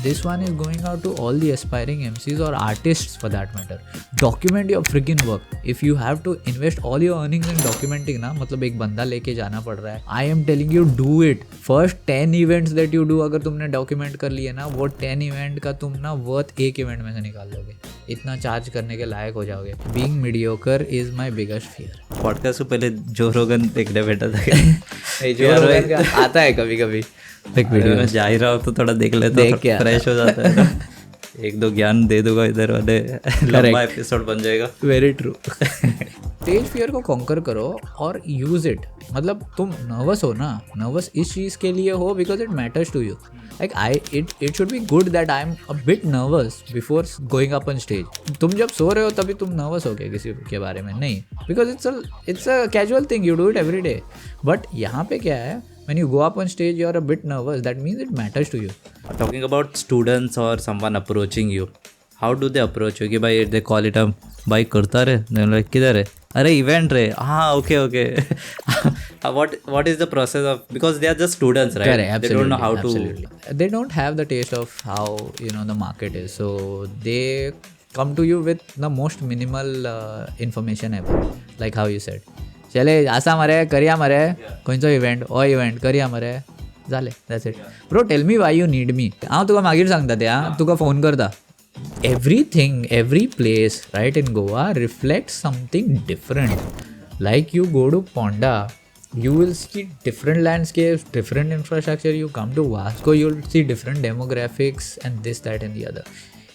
This one is going out to all the aspiring MCs or artists for that matter. Document your freaking work. If you have to invest all your earnings in documenting ना, मतलब एक बंदा लेके जाना पड़ रहा है. I am telling you, do it. First 10 events that you do, अगर तुमने document कर लिए ना, वो 10 event का तुम ना worth एक event में से निकाल लोगे. इतना चार्ज करने के लायक हो जाओगे. Being mediocre is my biggest fear. Podcast से पहले जो रोगन देखने बैठा था जो रोगन का आता है कभी कभी एक वीडियो में जा ही रहा हो तो थोड़ा देख लेता हूँ, फ्रेश हो जाता है. एक दो ज्ञान दे दूंगा इधर वाले, लंबा एपिसोड बन जाएगा. Very true. स्टेज फियर को कॉन्कर करो और यूज इट. मतलब तुम नर्वस हो ना, नर्वस इस चीज़ के लिए हो because it matters to you. Like it should be good that I am a bit nervous before going up on stage. तुम जब सो रहे हो तभी तुम नर्वस हो गए किसी के बारे में नहीं, because it's a casual thing, you do it every day. But यहाँ पे क्या है, when you go up on stage you are a bit nervous, that means it matters to you. Talking about students or someone approaching you, how do they approach you? कि भाई they call it a भाई करता रहे, like किधर है, अरे event रहे, हाँ okay what is the process of, because they are just students, right? Correct, they don't know how absolutely. They don't have the taste of how the market is, so they come to you with the most minimal information ever, like how you said. चले आसा मरे करिया मरे खंयचो event हो event करिया मरे जालें, that's it. Bro tell me why you need me. हांव तुका मागीर सांगता तें, हां तुका फोन करता. Everything, every place right in Goa reflects something different. Like you go to Ponda, you will see different landscapes, different infrastructure. You come to Vasco, you'll see different demographics and this, that and the other.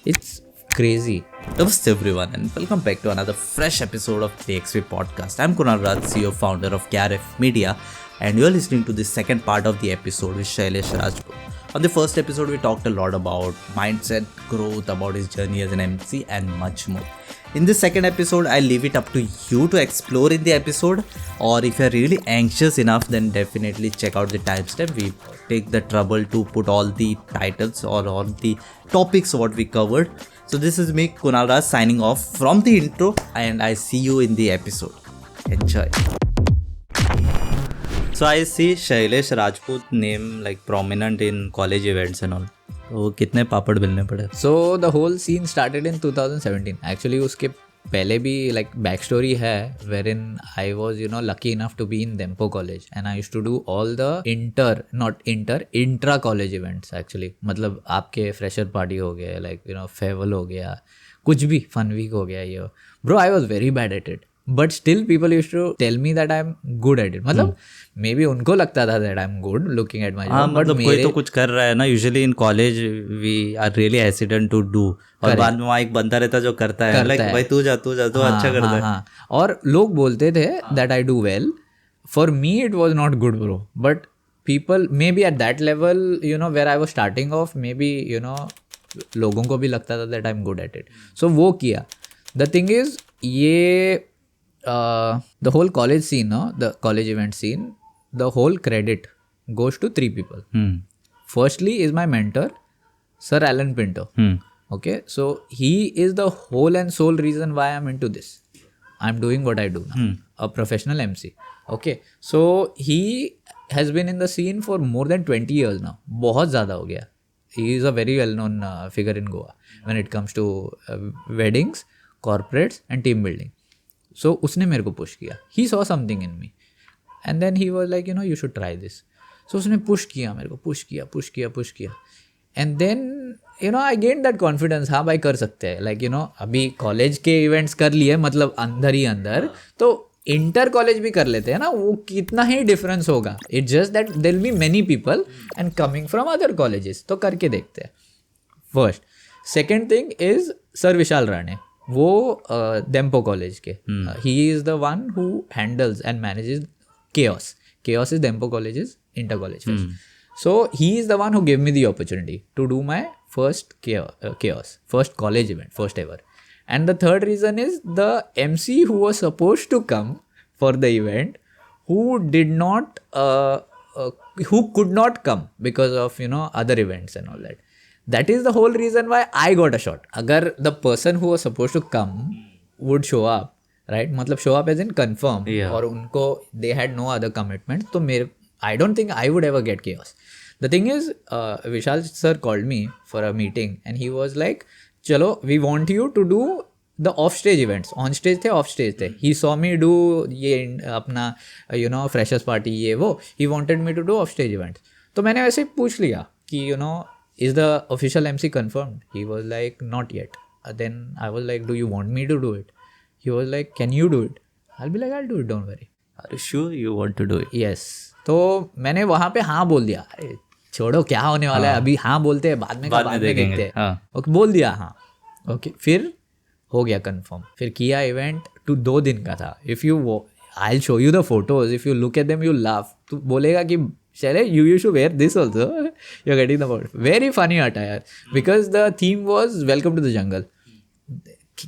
It's crazy. Namaste everyone and welcome back to another fresh episode of the XP podcast. I'm Kunal Raj, CEO founder of KRF Media, and you're listening to the second part of the episode with Shailesh Rajput. On the first episode we talked a lot about mindset, growth, about his journey as an MC and much more. In this second episode, I leave it up to you to explore in the episode, or if you're really anxious enough, then definitely check out the timestamp. We take the trouble to put all the titles or all the topics what we covered. So this is me, Kunal Raj, signing off from the intro, and I see you in the episode. Enjoy. So I see Shailesh Rajput name like prominent in college events and all. तो कितने पापड़ बेलने पड़े? So the whole scene started in 2017. Actually उसके पहले भी like backstory है, wherein I was lucky enough to be in Dempo College and I used to do all the intra college events actually. मतलब आपके fresher party हो गया, like farewell हो गया, कुछ भी fun week हो गया ये. Bro, I was very bad at it. But still people used to tell me that I'm good at it. मतलब मे बी उनको लगता था that I'm good looking at my job. मतलब कोई तो कुछ कर रहा है ना. Usually in college we are really hesitant to do. और बाद में वहाँ एक बंदा रहता जो करता है, like भाई तू जा तो अच्छा करता है. हाँ. और लोग बोलते थे that I do well. For me it was not good, bro. But people maybe at that level where I was starting off, maybe लोगों को भी लगता था that I'm good at it. So वो किया. The thing is ये the whole college scene, the college event scene, the whole credit goes to three people. Firstly is my mentor, Sir Alan Pinto. Okay, so he is the whole and sole reason why I'm into this. I'm doing what I do now, a professional MC. Okay, so he has been in the scene for more than 20 years now. बहुत ज़्यादा हो गया. He is a very well-known figure in Goa when it comes to weddings, corporates and team building. So उसने मेरे को push किया. He saw something in me and then he was like you should try this. So उसने push किया मेरे को, push किया and then I gained that confidence. हाँ भाई कर सकते हैं. Like अभी कॉलेज के इवेंट्स कर लिए, मतलब अंदर ही अंदर, तो इंटर कॉलेज भी कर लेते हैं ना, वो कितना ही डिफरेंस होगा. It's just that there will be many people and coming from other colleges, तो करके देखते हैं. First. Second thing is sir Vishal Rane, वो डेम्पो कॉलेज के, he is the one who handles and manages chaos is Dempo College's inter college fest. So he is the one who gave me the opportunity to do my first chaos, first college event, first ever. And the third reason is the MC who was supposed to come for the event, who did not who could not come because of other events and all that. That is the whole reason why I got a shot. Agar the person who was supposed to come would show up, right, मतलब show up as in confirm, और उनको they had no other commitments, तो मेरे I don't think I would ever get chaos. The thing is, Vishal sir called me for a meeting and he was like, chalo, we want you to do the off stage events. On stage थे, off stage थे. He saw me do ये अपना freshers party ये वो. He wanted me to do off stage events. तो मैंने वैसे ही पूछ लिया कि is the official MC confirmed? He was like, not yet. Then I was like, do you want me to do it? He was like, can you do it? I'll be like, I'll do it, don't worry. Are you sure you want to do it? Yes. तो मैंने वहाँ पे हाँ बोल दिया. अरे छोड़ो क्या होने वाला है, अभी हाँ बोलते हैं, बाद में देखते हैं. हाँ. ओके, बोल दिया हाँ. ओके, फिर हो गया कंफर्म. फिर किया इवेंट. 2 दिन का था. If you I show you the photos, if you look at them you laugh. तू बोलेगा कि चले you should wear this also. You're getting the point. Very funny attire because the theme was welcome to the jungle.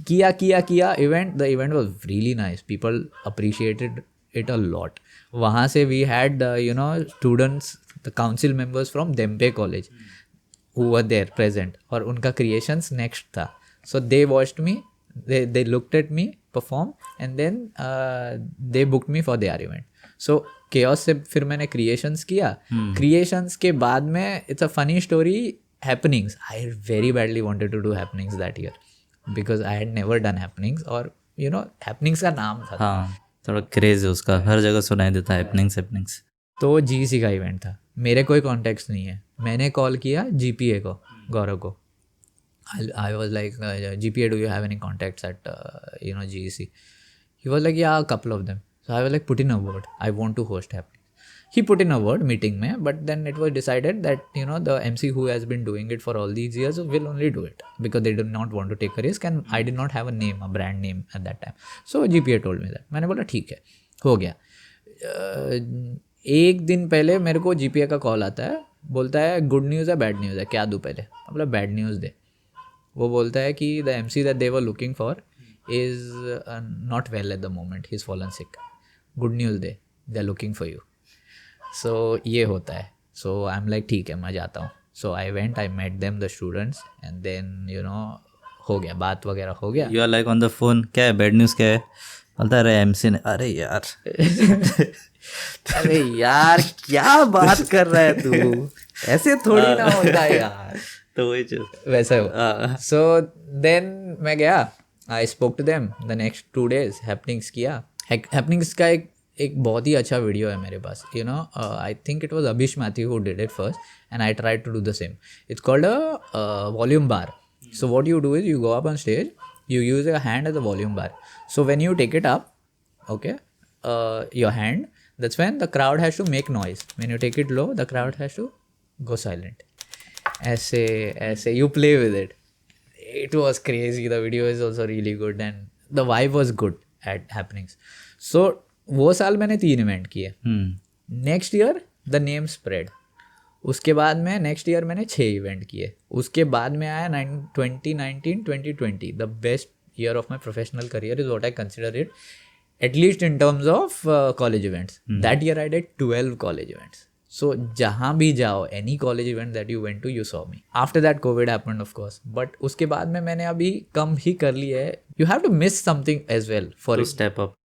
किया event. The event was really nice. People appreciated it a lot. वहाँ से we had students, the council members from Dempe College who were there present, और उनका creations next था. So they watched me, they looked at me perform and then they booked me for their event. So chaos से फिर मैंने creations किया. Creations के बाद में it's a funny story. Happenings, I very badly wanted to do happenings that year because I had never done happenings, और happenings का नाम था. हाँ, थोड़ा क्रेज है उसका, हर जगह सुनाई देता है हैपनिंग्स. तो GC का इवेंट था. मेरे कोई कॉन्टेक्ट्स नहीं है. मैंने कॉल किया GPA को, गौरव को. I was like, GPA, do you have any contacts at GEC? He was like, yeah, a couple of them. So I was like, put in a word. I want to host happenings. He put in a word meeting में, but then it was decided that the MC who has been doing it for all these years will only do it because they did not want to take a risk and I did not have a brand name at that time. So GPA told me that. मैंने बोला ठीक है, हो गया. एक दिन पहले मेरे को GPA का कॉल आता है, बोलता है गुड न्यूज़ है बैड न्यूज़ है, क्या दूँ पहले? मतलब बैड न्यूज़ दे. वो बोलता है कि the MC that they were looking for is not well at the moment, he's fallen sick. Good news they, they are looking for you. So ये होता है. So I'm like ठीक है, मैं जाता हूँ. So I went, I met them, the students, and then हो गया, बात वगैरह हो गया. You are like on the phone, क्या है बैड न्यूज़ क्या है? बोलता है MC ने, अरे यार अरे यार क्या बात कर रहा है तू, ऐसे थोड़ी ना होता है यार. तो वही चीज़ वैसा हो. So then मैं गया, I spoke to them the next 2 days. Happenings किया. हैपनिंग्स का एक बहुत ही अच्छा वीडियो है मेरे पास. I think it was Abhish Mathew who did it first and I tried to do the same. It's called a volume bar. So what you do is you go up on stage, you use your hand as a volume bar. So when you take it up, okay, your hand, that's when the crowd has to make noise. When you take it low, the crowd has to go silent. ऐसे you play with it. It was crazy. The video is also really good and the vibe was good at happenings. So वो साल मैंने 3 event किए. Next year the name spread. उसके बाद में next year मैंने 6 event किए. उसके बाद में आया 2019-2020 the best year of my professional career is what I consider it, at least in terms of college events. That year I did 12 college events. So जहाँ भी जाओ, any college event that you went to, you saw me. After that COVID happened of course, but उसके बाद में मैंने अभी कम ही कर लिया है. You have to miss something as well for to step up.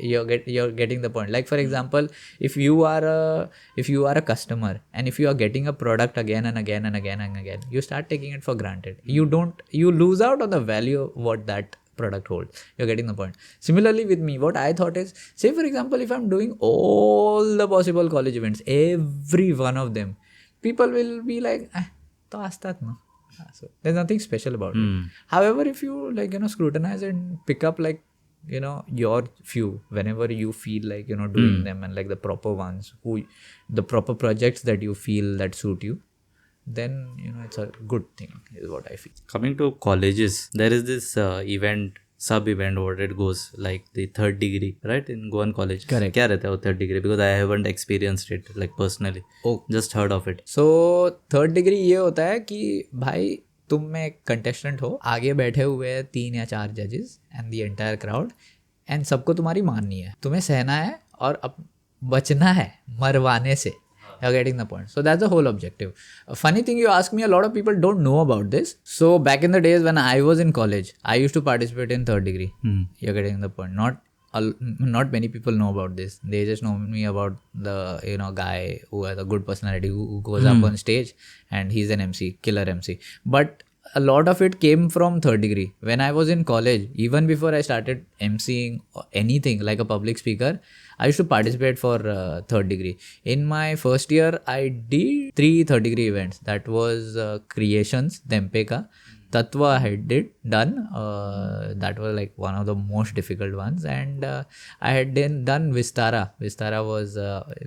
You're getting the point. Like for example, if you are a customer and if you are getting a product again and again and again and again, you start taking it for granted. You lose out on the value of what that product holds. You're getting the point. Similarly with me, what I thought is, say for example, if I'm doing all the possible college events, every one of them, people will be like, to astat no. So there's nothing special about it. However, if you scrutinize and pick up your few, whenever you feel like doing them and like the proper ones, the proper projects that you feel that suit you, then it's a good thing is what I feel. Coming to colleges, there is this sub-event what it goes, like the third degree, right, in Goan college. Correct. क्या रहता है वो third degree? Because I haven't experienced it like personally. Oh. Just heard of it. So third degree ये होता है कि भाई तुम में एक कंटेस्टेंट हो, आगे बैठे हुए 3 या 4 जजेस and the entire crowd, and सबको तुम्हारी माननी है, तुम्हें सहना है और अब बचना है मरवाने से. You're getting the point. So that's the whole objective. A funny thing you ask me, a lot of people don't know about this. So back in the days when I was in college, I used to participate in third degree. You're getting the point. Not not many people know about this. They just know me about the guy who has a good personality, who goes up on stage and he's an MC, killer MC. But a lot of it came from Third Degree. When I was in college, even before I started MCing or anything like a public speaker, I used to participate for Third Degree. In my first year, I did 3 Third Degree events. That was Creations, Dempeka, Tatva I had done. That was like one of the most difficult ones. And I had done Vistara. Vistara was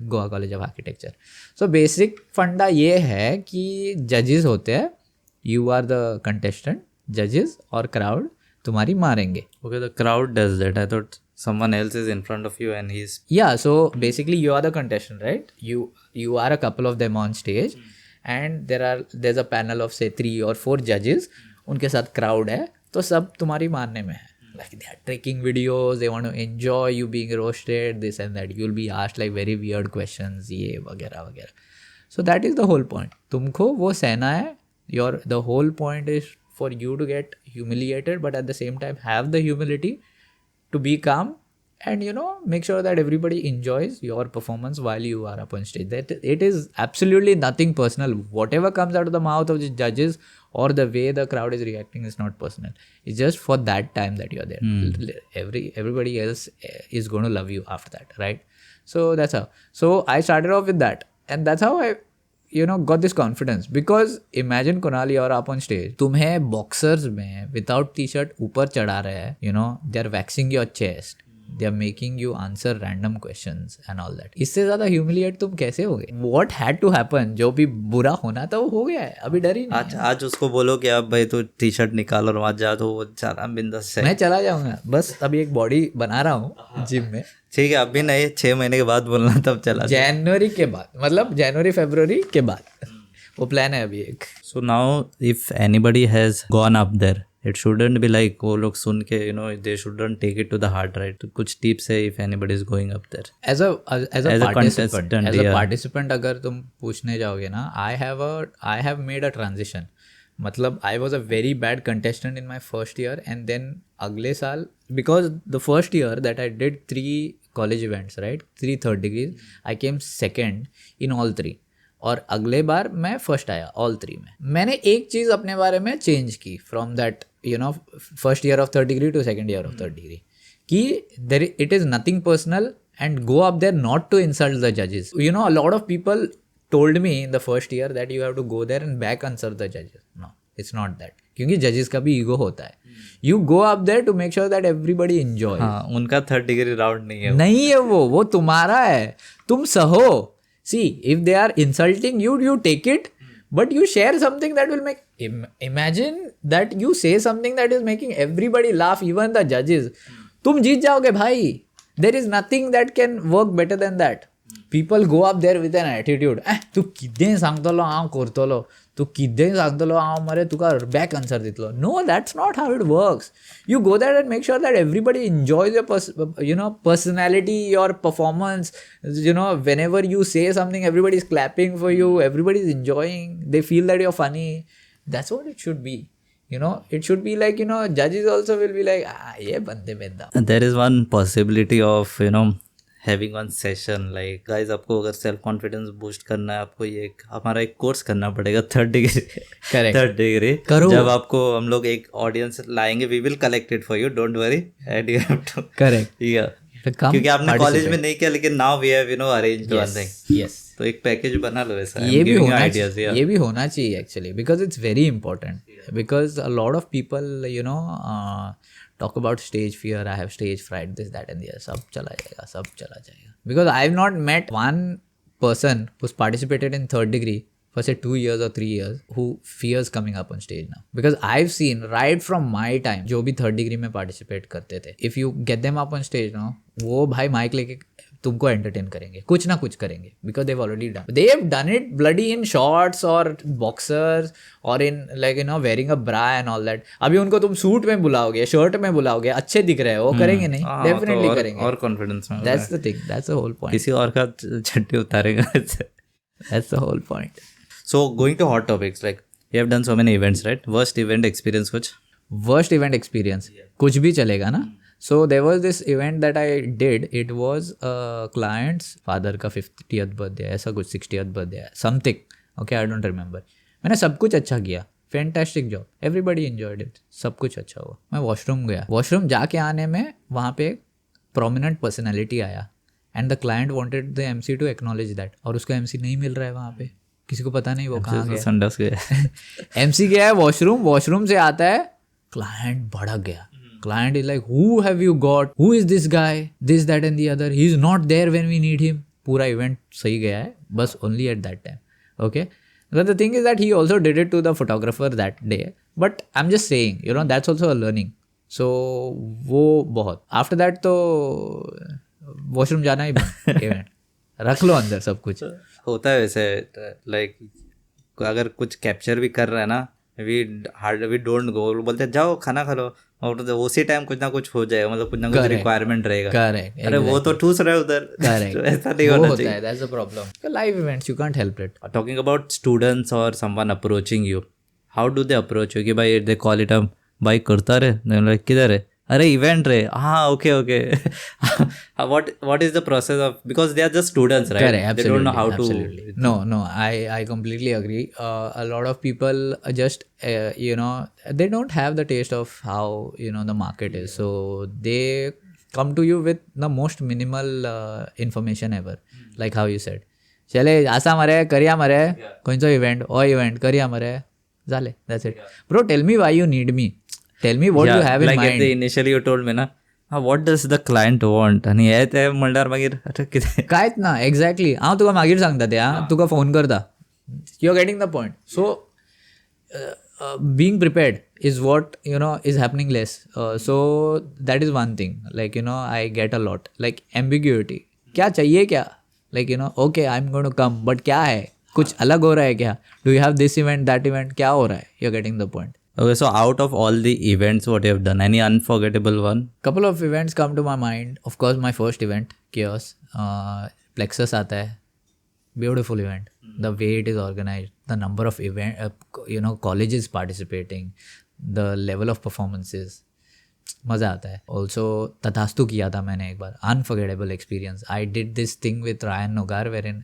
Goa College of Architecture. So basic funda ये है कि judges होते हैं. You are the contestant, judges और crowd तुम्हारी मारेंगे. Okay, the crowd does that. I thought someone else is in front of you and he's... Yeah, so basically you are the contestant, right? You are a couple of them on stage and there's a panel of say 3 or 4 judges. उनके साथ crowd है, तो सब तुम्हारी मारने में है. Like they are taking videos, they want to enjoy you being roasted, this and that. You'll be asked like very weird questions, ये वगैरह वगैरह. So that is the whole point. तुमको वो सहना है. The whole point is for you to get humiliated, but at the same time have the humility to be calm and make sure that everybody enjoys your performance while you are up on stage. That it is absolutely nothing personal. Whatever comes out of the mouth of the judges or the way the crowd is reacting is not personal. It's just for that time that you're there. Everybody else is going to love you after that, right? So that's how. So I started off with that, and that's how I got this confidence. Because imagine Kunal, you're up on stage, तुम्हें boxers में without t-shirt ऊपर चढ़ा रहे हैं, they're waxing your chest, they're making you answer random questions and all that. इससे ज़्यादा humiliate तुम कैसे होगे? What had to happen? जो भी बुरा होना था वो हो गया है, अभी डर ही नहीं. आज उसको बोलो कि अब भाई तू टी-शर्ट निकाल और वहाँ जा, तो वो सारा बिंदास से. मैं चला जाऊँगा, बस अभी एक बॉडी बना रहा हूँ जिम में. ठीक है, अभी नहीं, 6 महीने के बाद बोलना, तब चला. जनवरी के बाद, मतलब जनवरी फरवरी के बाद वो प्लान है अभी एक. So now if anybody has gone up there, it shouldn't be like वो लोग सुन के they shouldn't take it to the heart, right? तो कुछ टिप्स है if anybody is going up there as a participant. अगर तुम पूछने जाओगे ना, I have made a transition. मतलब I was a very bad contestant in my first year, and then अगले साल, because the first year that I did 3 college events, right, 3 third degrees, I came second in all 3. और अगले बार मैं first आया all 3 में. मैंने एक चीज़ अपने बारे में चेंज की from that first year of third degree to second year of third degree, कि it is nothing personal and go up there not to insult the जजेस. A lot of people told me in the first year that you have to go there and back answer the judges. No, it's not that. क्योंकि judges का भी ego होता है. You go up there to make sure that everybody enjoys. हाँ, उनका third degree round नहीं है. नहीं है वो तुम्हारा है. तुम सहो. See, if they are insulting you, you take it, but you share something that will make. Imagine that you say something that is making everybody laugh, even the judges. तुम जीत जाओगे भाई. There is nothing that can work better than that. People go up there with an attitude. तू किदें सांगतलो हांव करतलो, तू किदें सांगतलो हांव मरे तुका back answer दितलो. No, that's not how it works. You go there and make sure that everybody enjoys your personality, your performance. Whenever you say something, everybody is clapping for you, everybody is enjoying, they feel that you're funny. That's what it should be. It should be like, judges also will be like, ye bande benda. There is one possibility of, having one session like guys, आपको अगर self confidence boost करना है, आपको ये हमारा एक course करना पड़ेगा, थर्ड डिग्री करो. जब आपको हम लोग एक ऑडियंस लाएंगे, we will collect it for you, don't worry, and you have to correct. क्योंकि आपने कॉलेज में नहीं किया, लेकिन now we have arranged one thing. Yes, तो एक पैकेज बना लो वैसा. ये भी होना चाहिए actually, because it's very important. Because a lot of people talk about stage fear, I have stage fright, this, that and the other. सब चला जाएगा. Because I have not met one person who's participated in third degree for say 2 years or 3 years who fears coming up on stage now. Because I've seen right from my time, जो भी third degree में participate करते थे, if you get them up on stage now, वो भाई mic लेके तुमको entertain करेंगे, कुछ ना कुछ करेंगे, because they've already done. They have done it bloody in shorts और बॉक्सर्स और in like wearing a bra and all that. अभी उनको तुम सूट में बुलाओगे, शर्ट में बुलाओगे, अच्छे दिख रहे हो, करेंगे नहीं? डेफिनेटली करेंगे, और कॉन्फिडेंस में. That's the thing, that's the whole point. किसी और का छट्टी उतारेगा. That's the whole point. So going to hot topics, like you have done so many events, right? Worst event experience कुछ? वर्स्ट इवेंट एक्सपीरियंस कुछ भी चलेगा ना. So there was this event that I did. It was a client's father का 50th birthday, ऐसा कुछ 60th birthday, something. Okay, I don't remember. मैंने सब कुछ अच्छा किया, fantastic job, everybody enjoyed it, सब कुछ अच्छा हुआ. मैं वॉशरूम गया, वॉशरूम जाके आने में वहाँ पे एक प्रोमिनेंट पर्सनैलिटी आया and the client wanted the MC to acknowledge that, और उसका एमसी नहीं मिल रहा है वहाँ पे, किसी को पता नहीं वो कहाँ गया. संडस गया. एमसी गया है वॉशरूम से आता है, क्लाइंट भड़क गया. Client is like, who have you got, who is this guy, this that and the other, he is not there when we need him. पूरा इवेंट सही गया है, बस only at that time. Okay, but the thing is that he also did it to the photographer that day, but I'm just saying, you know, that's also a learning. So वो बहुत, after that तो washroom जाना ही बंद. Event रख लो अंदर सब कुछ. होता है वैसे, लाइक अगर कुछ कैप्चर भी कर रहा है ना, वी डोंट गो, बोलते हैं जाओ खाना खा लो, और तो उसी टाइम कुछ ना कुछ हो जाएगा, मतलब कुछ ना कुछ रिक्वायरमेंट रहेगा. करेक्ट. अरे वो तो ठूस रहे उधर. करेक्ट. ऐसा नहीं होना चाहिए. That's the problem. Live events you can't help it. Talking about students or someone approaching you, how do they approach you? कि भाई they call it a भाई करता रहे, किधर है, अरे इवेंट रहे, हाँ okay okay. what is the process of, because they are just students, right? Correct, absolutely, they don't know how absolutely. to. No, I completely agree. A lot of people just you know, they don't have the taste of how, you know, the market is, so they come to you with the most minimal information ever, like how you said, चले असा मरे करिया मरे कोणचो event करिया मरे झाले, that's it. Bro, tell me why you need me. Tell me what you have in like mind. initially you told me ना, what does the client want, आणि हे ते म्हणल्यार मागीर अरे कितें कांयच ना. एक्झॅक्टली हांव तुका मागीर सांगता ते, हां तुका फोन करता, you are getting the point. So being prepared is what, you know, is happening less. So that is one thing, like, you know, I get a lot like ambiguity. क्या चाहिए क्या, like, you know, okay I'm going to come, but क्या है, कुछ अलग हो रहा है क्या, do you have this event that event, क्या हो रहा है, you're getting the point. Okay, so out of all the events what you have done, any unforgettable one? Couple of events come to my mind. Of course my first event, Chaos, Plexus आता है, beautiful event. The way it is organized, the number of you know, colleges participating, the level of performances, मज़ा आता है. Also तथास्तु किया था मैंने एक बार, unforgettable experience. I did this thing with Ryan Nogar, wherein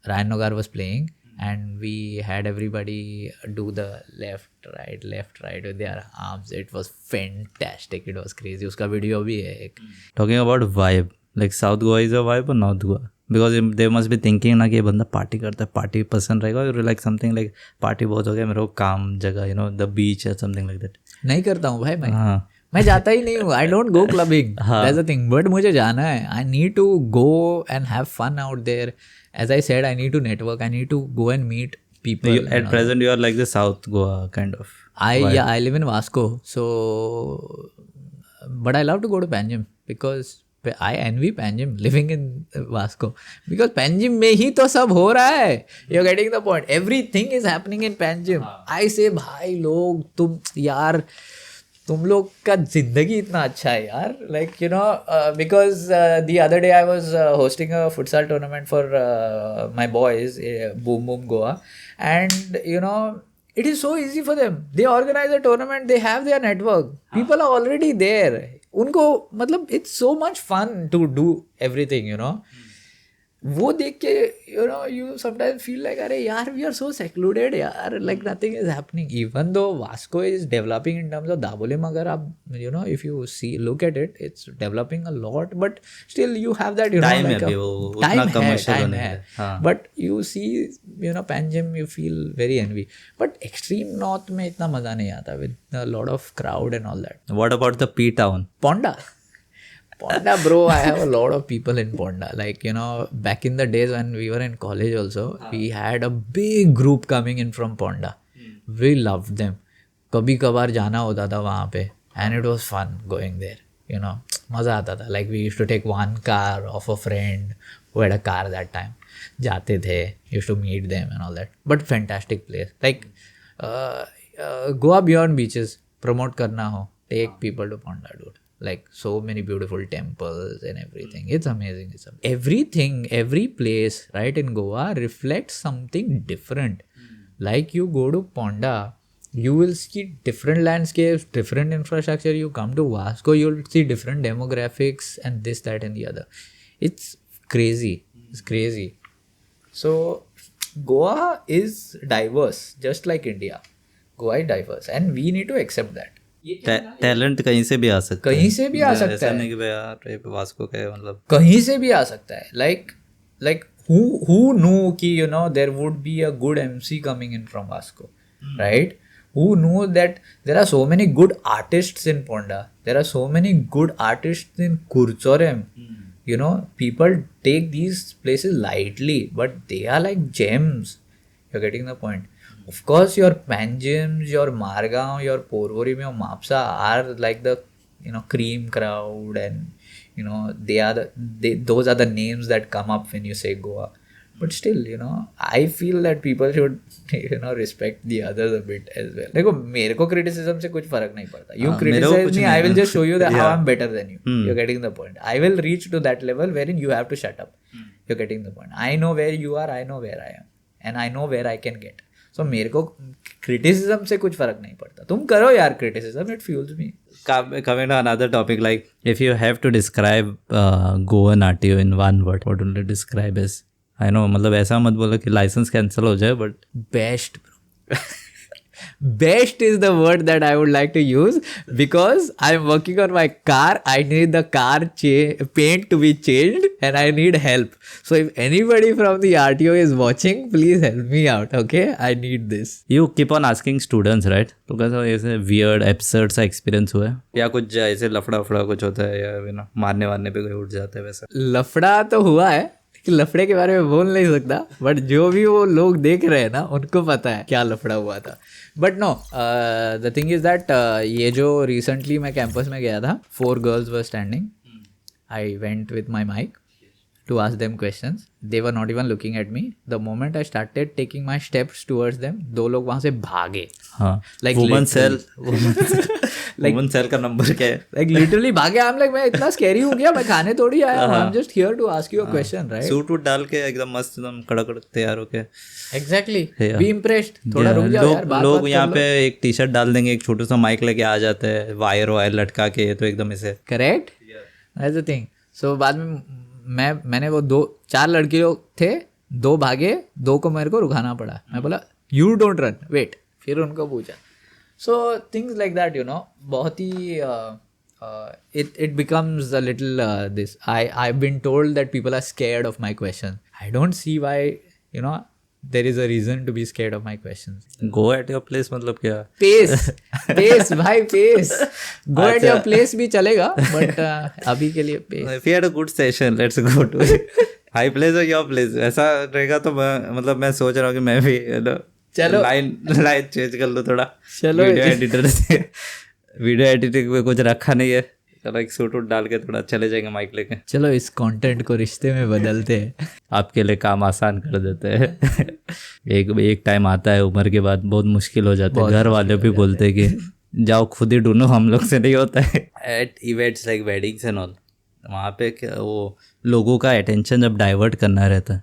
Ryan Nogar was playing and we had everybody do the left right with their arms. It was fantastic, it was crazy. उसका video भी है एक. Talking about vibe, like South Goa is a vibe or North Goa? Because they must be thinking ना कि ये बंदा party करता है, पार्टी पसंद रहेगा, or like something like party बहुत हो गया, मेरे को काम जगह, you know, the beach or something like that. नहीं करता हूँ भाई मैं जाता ही नहीं हूँ. I don't go clubbing, that's the thing. But मुझे जाना है, I need to go and have fun out there. As I said, I need to network, I need to go and meet people. At present you are like the South Goa kind of vibe. I live in Vasco, so but I love to go to Panjim because I envy Panjim living in Vasco, because Panjim में ही तो सब हो रहा है. You're getting the point. Everything is happening in Panjim. I say भाई लोग तुम यार, तुम लोग का जिंदगी इतना अच्छा है यार. Like, you know, because the other day I was hosting a futsal tournament for my boys, Boom Boom Goa, and you know, it is so easy for them. They organize a tournament, they have their network, people are already there. उनको मतलब it's so much fun to do everything, you know. वो देख के, you know, you sometimes feel like अरे यार we are so secluded यार, like nothing is happening. Even though Vasco is developing in terms of Dabolim, अगर आप, you know, if you see, look at it, it's developing a lot, but still you have that, you know, time like है वो उतना commercial है. But you see, you know, Panjim, you feel very envy. But extreme north में इतना मज़ा नहीं आता with a lot of crowd and all that. What about the P-Town? Ponda, bro, I have a lot of people in Ponda. Like, you know, back in the days when we were in college also, we had a big group coming in from Ponda. We loved them. कभी कभार जाना होता था वहाँ पे, and it was fun going there, you know. मज़ा आता था. Like, we used to take one car of a friend who had a car that time. जाते थे, used to meet them and all that. But fantastic place. Like, go beyond beaches, promote करना हो, take people to Ponda, dude. Like, so many beautiful temples and everything. It's amazing. Everything, every place, right, in Goa reflects something different. Like, you go to Ponda, you will see different landscapes, different infrastructure. You come to Vasco, you'll see different demographics and this, that and the other. It's crazy. It's crazy. So Goa is diverse, just like India. Goa is diverse and we need to accept that. Talent कहीं से भी आ सकता है, कहीं से भी आ सकता ऐसा है, नहीं कि भाई यार ये वास्को का है, मतलब कहीं से भी आ सकता है. Like who knew कि you know there would be a good MC coming in from Vasco, right? Who knew that there are so many good artists in Ponda, there are so many good artists in Kurchorem. You know, people take these places lightly, but they are like gems. You're getting the point. Of course, your Panjims, your Margaon, your Porvorim, your Mapsa are like the, you know, cream crowd, and you know those are the names that come up when you say Goa. But still, you know, I feel that people should, you know, respect the others a bit as well. देखो, मेरे को criticism से कुछ फर्क नहीं पड़ता. You criticize me, I will just show you that how I'm better than you. You're getting the point. I will reach to that level wherein you have to shut up. You're getting the point. I know where you are, I know where I am, and I know where I can get. So मेरे को criticism से कुछ फर्क नहीं पड़ता. तुम करो यार criticism, it fuels me. Coming to another topic, like if you have to describe Goan RTO in one word, what will you describe as? I know, मतलब ऐसा मत बोलो कि लाइसेंस कैंसिल हो जाए, but Best, bro. Best is the word that I would like to use because I'm working on my car. I need the car paint to be changed and I need help. So if anybody from the RTO is watching, please help me out, okay? I need this. you keep on asking students, right? तो कैसा ऐसे weird absurd सा experience हुआ है, या कुछ ऐसे लफड़ा उफड़ा कुछ होता है, या you know, मारने वारने पे कोई उठ जाता है वैसा? लफड़ा तो हुआ है, लफड़े के बारे में बोल नहीं सकता, बट जो भी वो लोग देख रहे हैं ना उनको पता है क्या लफड़ा हुआ था. But no, the thing is that ये जो रिसेंटली मैं कैंपस में गया था, 4 girls were standing. I went with my mic to ask them questions. They were not even looking at me. The moment I started taking my steps towards them, 2 लोग वहाँ से भागे. हाँ, Like woman literally. Cell, woman cell का number क्या है? Like literally भागे. I'm like, मैं इतना scary हो गया, मैं खाने थोड़ी आया हूँ. I'm just here to ask you a question, right? Suit वूट डाल के एकदम मस्त एकदम कड़क तैयार होके. Exactly. Yeah. Be impressed. थोड़ा रुक जाओ यार, बात लोग यहाँ पे एक टी शर्ट डाल देंगे, एक छोटा सा माइक लेके आ जाते हैं, वायर लटका के, तो एकदम ऐसे. Correct. That's the thing. So बाद में मैंने वो 4 लड़के लोग थे, 2 भागे, 2 को मेरे को रुकाना पड़ा. मैं बोला यू डोंट रन, वेट. फिर उनको पूछा. So things like that, you no, बहुत ही it becomes a little this. I've been told that people are scared of my questions. I don't see why, you know, there is a reason to be scared of my questions. Go at your place मतलब क्या? Pace भाई, pace. Go at your place भी चलेगा, but अभी के लिए pace. If you had a good session, let's go to high place or your place. ऐसा रहेगा तो मैं सोच रहा हूँ कि मैं भी चलो लाइन चेंज कर लूँ थोड़ा. चलो वीडियो एडिटर से वीडियो एडिटिंग में कुछ रखा नहीं है, चलो एक सूट वूट डाल के थोड़ा चले जाएंगे माइक लेके. चलो इस कंटेंट को रिश्ते में बदलते हैं. आपके लिए काम आसान कर देते हैं. एक टाइम आता है उम्र के बाद बहुत मुश्किल हो जाता है. घर वाले भी बोलते हैं कि जाओ खुद ही ढूंढो, हम लोग से नहीं होता है. At events like weddings and all, वहाँ पे वो लोगों का अटेंशन जब डाइवर्ट करना रहता है,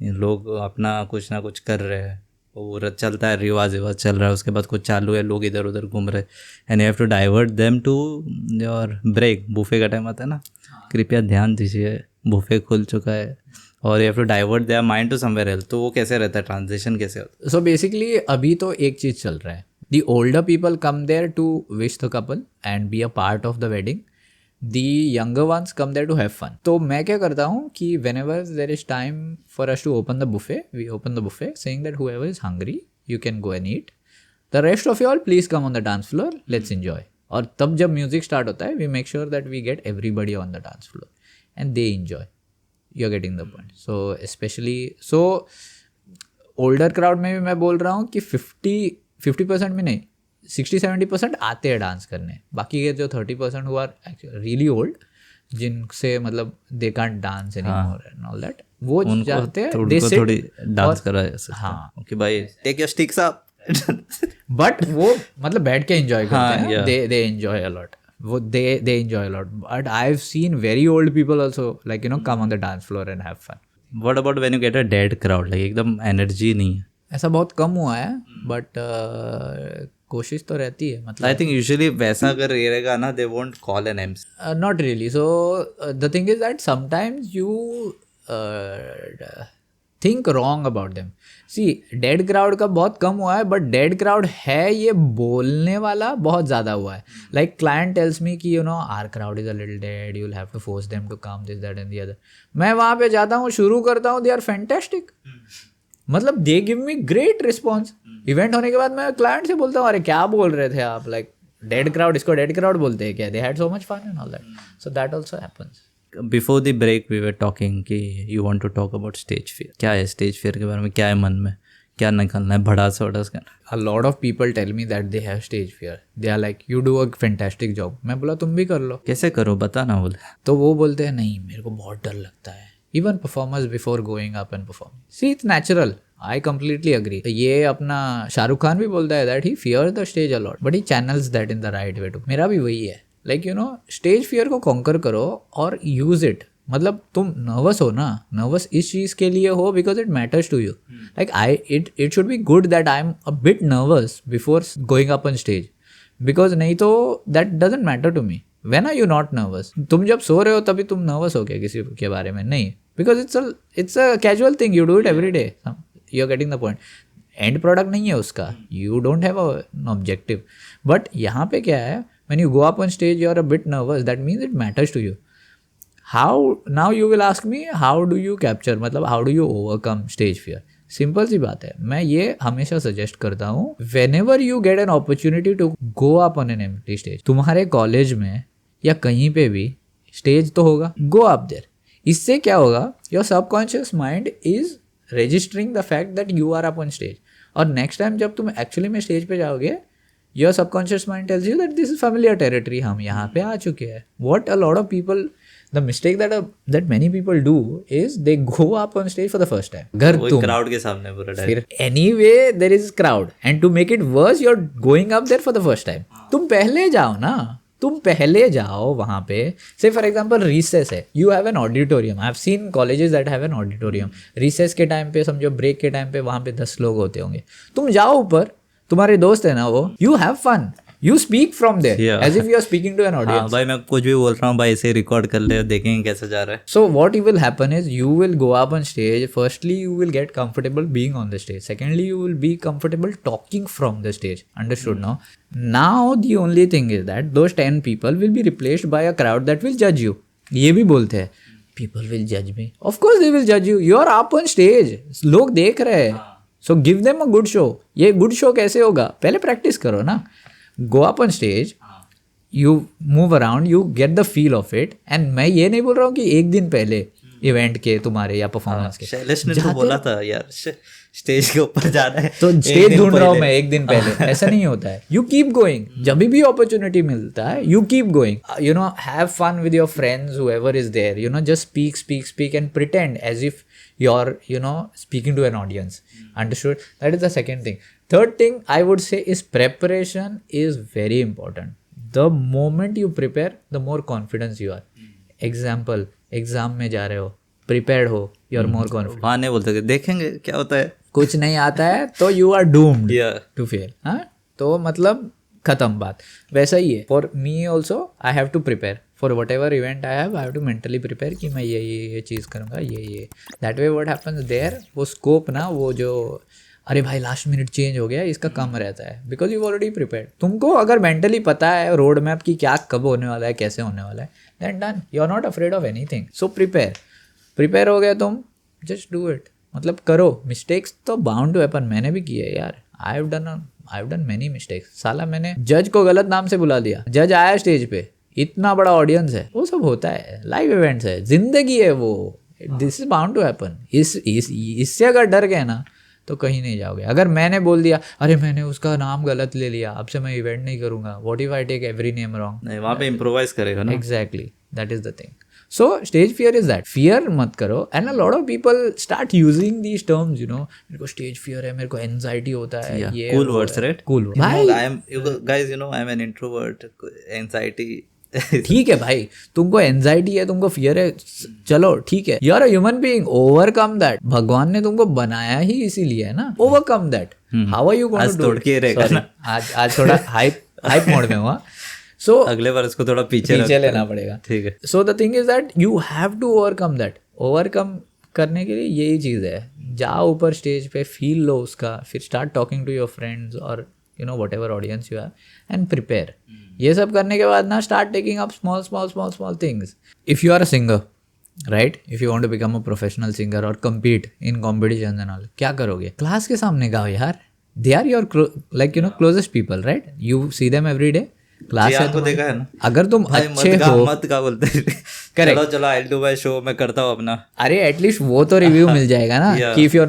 लोग अपना कुछ ना कुछ कर रहे हैं, वो चलता है, रिवाज चल रहा है, उसके बाद कुछ चालू है, लोग इधर उधर घूम रहे, and you have to divert them to your break. Buffet का टाइम आता है ना, कृपया ध्यान दीजिए, बूफे खुल चुका है, और you have to divert their mind to somewhere else. तो वो कैसे रहता है, ट्रांजिशन कैसे होता है? सो बेसिकली अभी तो एक चीज़ चल रहा है. The older people come there to wish the couple and be a part of the wedding. The younger ones come there to have fun. तो मैं क्या करता हूँ कि whenever there is time for us to open the buffet, we open the buffet saying that whoever is hungry, you can go and eat. The rest of you all, please come on the dance floor, let's enjoy. और तब जब music start होता है, we make sure that we get everybody on the dance floor and they enjoy. You're getting the point. So especially, so older crowd में भी मैं बोल रहा हूँ कि 50% में नहीं, 60-70% आते हैं डांस करने. बाकी के जो 30% हुआ रियली ओल्ड, जिनसे मतलब they can't dance anymore and all that, वो जाते हैं, दे सिट, थोड़ी डांस करा है. हाँ, ओके भाई, take your sticks up. But वो मतलब बैठ के एंजॉय करते हैं. They enjoy a lot. वो they enjoy a lot. But I have seen very old people also like, you know, come on the dance floor and have fun. What about when you get a dead crowd, like एकदम energy नहीं है? ऐसा बहुत कम हुआ है, but कोशिश तो रहती है मतलब आई थिंक यूजुअली वैसा अगर रहेगा ना they won't call an MC. not really. So the thing is that sometimes you think wrong about them. See, dead crowd का बहुत कम हुआ है, but dead crowd है ये बोलने वाला बहुत ज़्यादा हुआ है. Like client tells me कि you know our crowd is a little dead, you'll have to force them to come this that and the other. मैं वहाँ पे जाता हूँ, शुरू करता हूँ, they are fantastic. मतलब they give me great response. Event होने के बाद मैं क्लाइंट से बोलता हूँ अरे क्या बोल रहे थे आप, लाइक डेड क्राउड, इसको डेड क्राउड बोलते हैं क्या, they had so much fun and all that. So that also happens. Before the break we were talking कि you want to talk about stage fear. क्या है स्टेज फियर के बारे में, क्या है मन में, क्या निकलना है भड़ास वड़ास करना. A lot of people tell me that they have stage fear. They are like, you do a fantastic job. मैं बोला तुम भी कर लो. कैसे करो बता ना बोले. तो वो बोलते हैं नहीं मेरे को बहुत डर लगता है. Even performers before going up and performing. See, it's natural. I completely agree. ये अपना शाहरुख खान भी बोलता है that he fears the stage a lot, but he channels that in the right way too. मेरा भी वही है. Like you know, stage fear को conquer करो और use it. मतलब तुम नर्वस हो ना, नर्वस इस चीज़ के लिए हो because it matters to you. Like it should be good that I am a bit nervous before going up on stage, because नहीं तो that doesn't matter to me. When are you not nervous? तुम जब सो रहे हो तभी तुम nervous हो क्या किसी के बारे में? नहीं, because it's a casual thing, you do it every day. You are getting the point. End product नहीं है उसका, you don't have an objective. But यहाँ पे क्या है, when you go up on stage you are a bit nervous, that means it matters to you. How, now you will ask me, how do you capture, मतलब how do you overcome stage fear? Simple सी बात है, मैं ये हमेशा suggest करता हूँ, whenever you get an opportunity to go up on an empty stage, तुम्हारे कॉलेज में या कहीं पे भी स्टेज तो होगा, go up there. इससे क्या होगा, your subconscious mind is registering the fact that you are up on stage. और नेक्स्ट टाइम जब तुम एक्चुअली में स्टेज पे जाओगे, your subconscious mind tells you that this is familiar territory, हम यहाँ पे आ चुके हैं. What a lot of people, the mistake that many people do is they go up on stage for the first time. घर तुम crowd के सामने पूरा फिर anyway there is crowd and to make it worse you're going up there for the first time. तुम पहले जाओ ना, तुम पहले जाओ वहाँ पे. से फॉर एग्जाम्पल रिसेस है, you have an auditorium. I have scene colleges that have an auditorium. Recess के टाइम पे समझो, ब्रेक के टाइम पे वहाँ पे 10 लोग होते होंगे. तुम जाओ ऊपर, तुम्हारे दोस्त है ना वो, you have fun. You speak from there as if you are speaking to an audience. हाँ भाई मैं कुछ भी बोल रहा हूँ भाई, ऐसे रिकॉर्ड कर ले, देखेंगे कैसे जा रहा है. So what will happen is you will go up on stage. Firstly, you will get comfortable being on the stage. Secondly, you will be comfortable talking from the stage. Understood now? Now the only thing is that those 10 people will be replaced by a crowd that will judge you. ये भी बोलते हैं, people will judge me. Of course they will judge you. You are up on stage. लोग देख रहे हैं. So give them a good show. ये good show कैसे होगा? पहले practice करो ना. Go up on stage, you move around, you get the feel of it. And मैं ये नहीं बोल रहा हूँ कि एक दिन पहले इवेंट के तुम्हारे या परफॉर्मेंस के. शैलेश ने तो बोला था यार स्टेज के ऊपर जाना है तो स्टेज ढूंढ रहा हूँ मैं एक दिन पहले. ऐसा नहीं होता है. You keep going. जब भी अपॉर्चुनिटी मिलता है you keep going. You know, have fun with your friends, whoever is there. You know, just speak and pretend as if you're, you know, speaking to an audience. Understood? That is the second thing. Third thing I would say is preparation is very important. The moment you prepare, the more confidence you are. Example, exam में जा रहे हो, prepared हो, you are more confident. वहाँ नहीं बोलते देखेंगे क्या होता है, कुछ नहीं आता है तो you are doomed Yeah. to fail. हाँ, तो मतलब खत्म बात. वैसा ही है. For me also, I have to prepare. For whatever event I have to mentally prepare कि मैं ये चीज़ करूँगा, ये. That way what happens there, वो scope ना, वो जो अरे भाई लास्ट मिनट चेंज हो गया, इसका कम रहता है. Because you already prepared. तुमको अगर मेंटली पता है रोड मैप की क्या कब होने वाला है, कैसे होने वाला है, then done. You are not afraid of anything. So prepare हो गया तुम, जस्ट डू इट. मतलब करो. मिस्टेक्स तो बाउंड टू हैपन. मैंने भी किए यार. I have done many mistakes. साला मैंने जज को गलत नाम से बुला दिया. जज आया स्टेज पे, इतना बड़ा ऑडियंस है, वो सब होता है. लाइव इवेंट्स है, जिंदगी है वो. This is bound to happen. इससे अगर डर गए ना तो कहीं नहीं जाओगे. अगर मैंने बोल दिया अरे मैंने उसका नाम गलत ले लिया, अब से मैं इवेंट नहीं करूंगा, what if I take every name wrong, नहीं वहाँ पे इम्प्रोवाइज करेगा ना. Exactly, that is the thing. So stage fear is that. Fear मत करो. And a lot of people start using these terms. You know, मेरे को स्टेज फियर है, मेरे को एंजाइटी होता है. ये cool words, right? Cool. I am, guys, you know, I am an introvert. Anxiety ठीक है भाई, तुमको एंजाइटी है, तुमको फियर है, चलो ठीक है, you are a human being, overcome that. भगवान ने तुमको बनाया ही इसीलिए है ना, overcome that. How are you going to do तोड़ के रहेगा ना। आज थोड़ा हाइप मोड में हुआ, सो अगले बार उसको थोड़ा पीछे लेना पड़ेगा। ठीक है। So the thing is that you have to overcome that. Overcome करने के लिए यही चीज़ है, जाओ ऊपर स्टेज पे, फील लो उसका, फिर start talking to your friends और you know whatever audience you have and prepare. ये सब करने के बाद ना start taking up small small small small things. If you are a singer, right, if you want to become a professional singer और compete in competitions and all, क्या करोगे? Class के सामने गाओ यार, they are your like you know closest people, right? You see them every day. Class है आपको देखा है ना, अगर तुम अच्छे हो, मत का बोलते हैं, चलो आई डू माय शो, मैं करता हूँ अपना। अरे एटलीस्ट वो तो रिव्यू मिल जाएगा ना कि if you are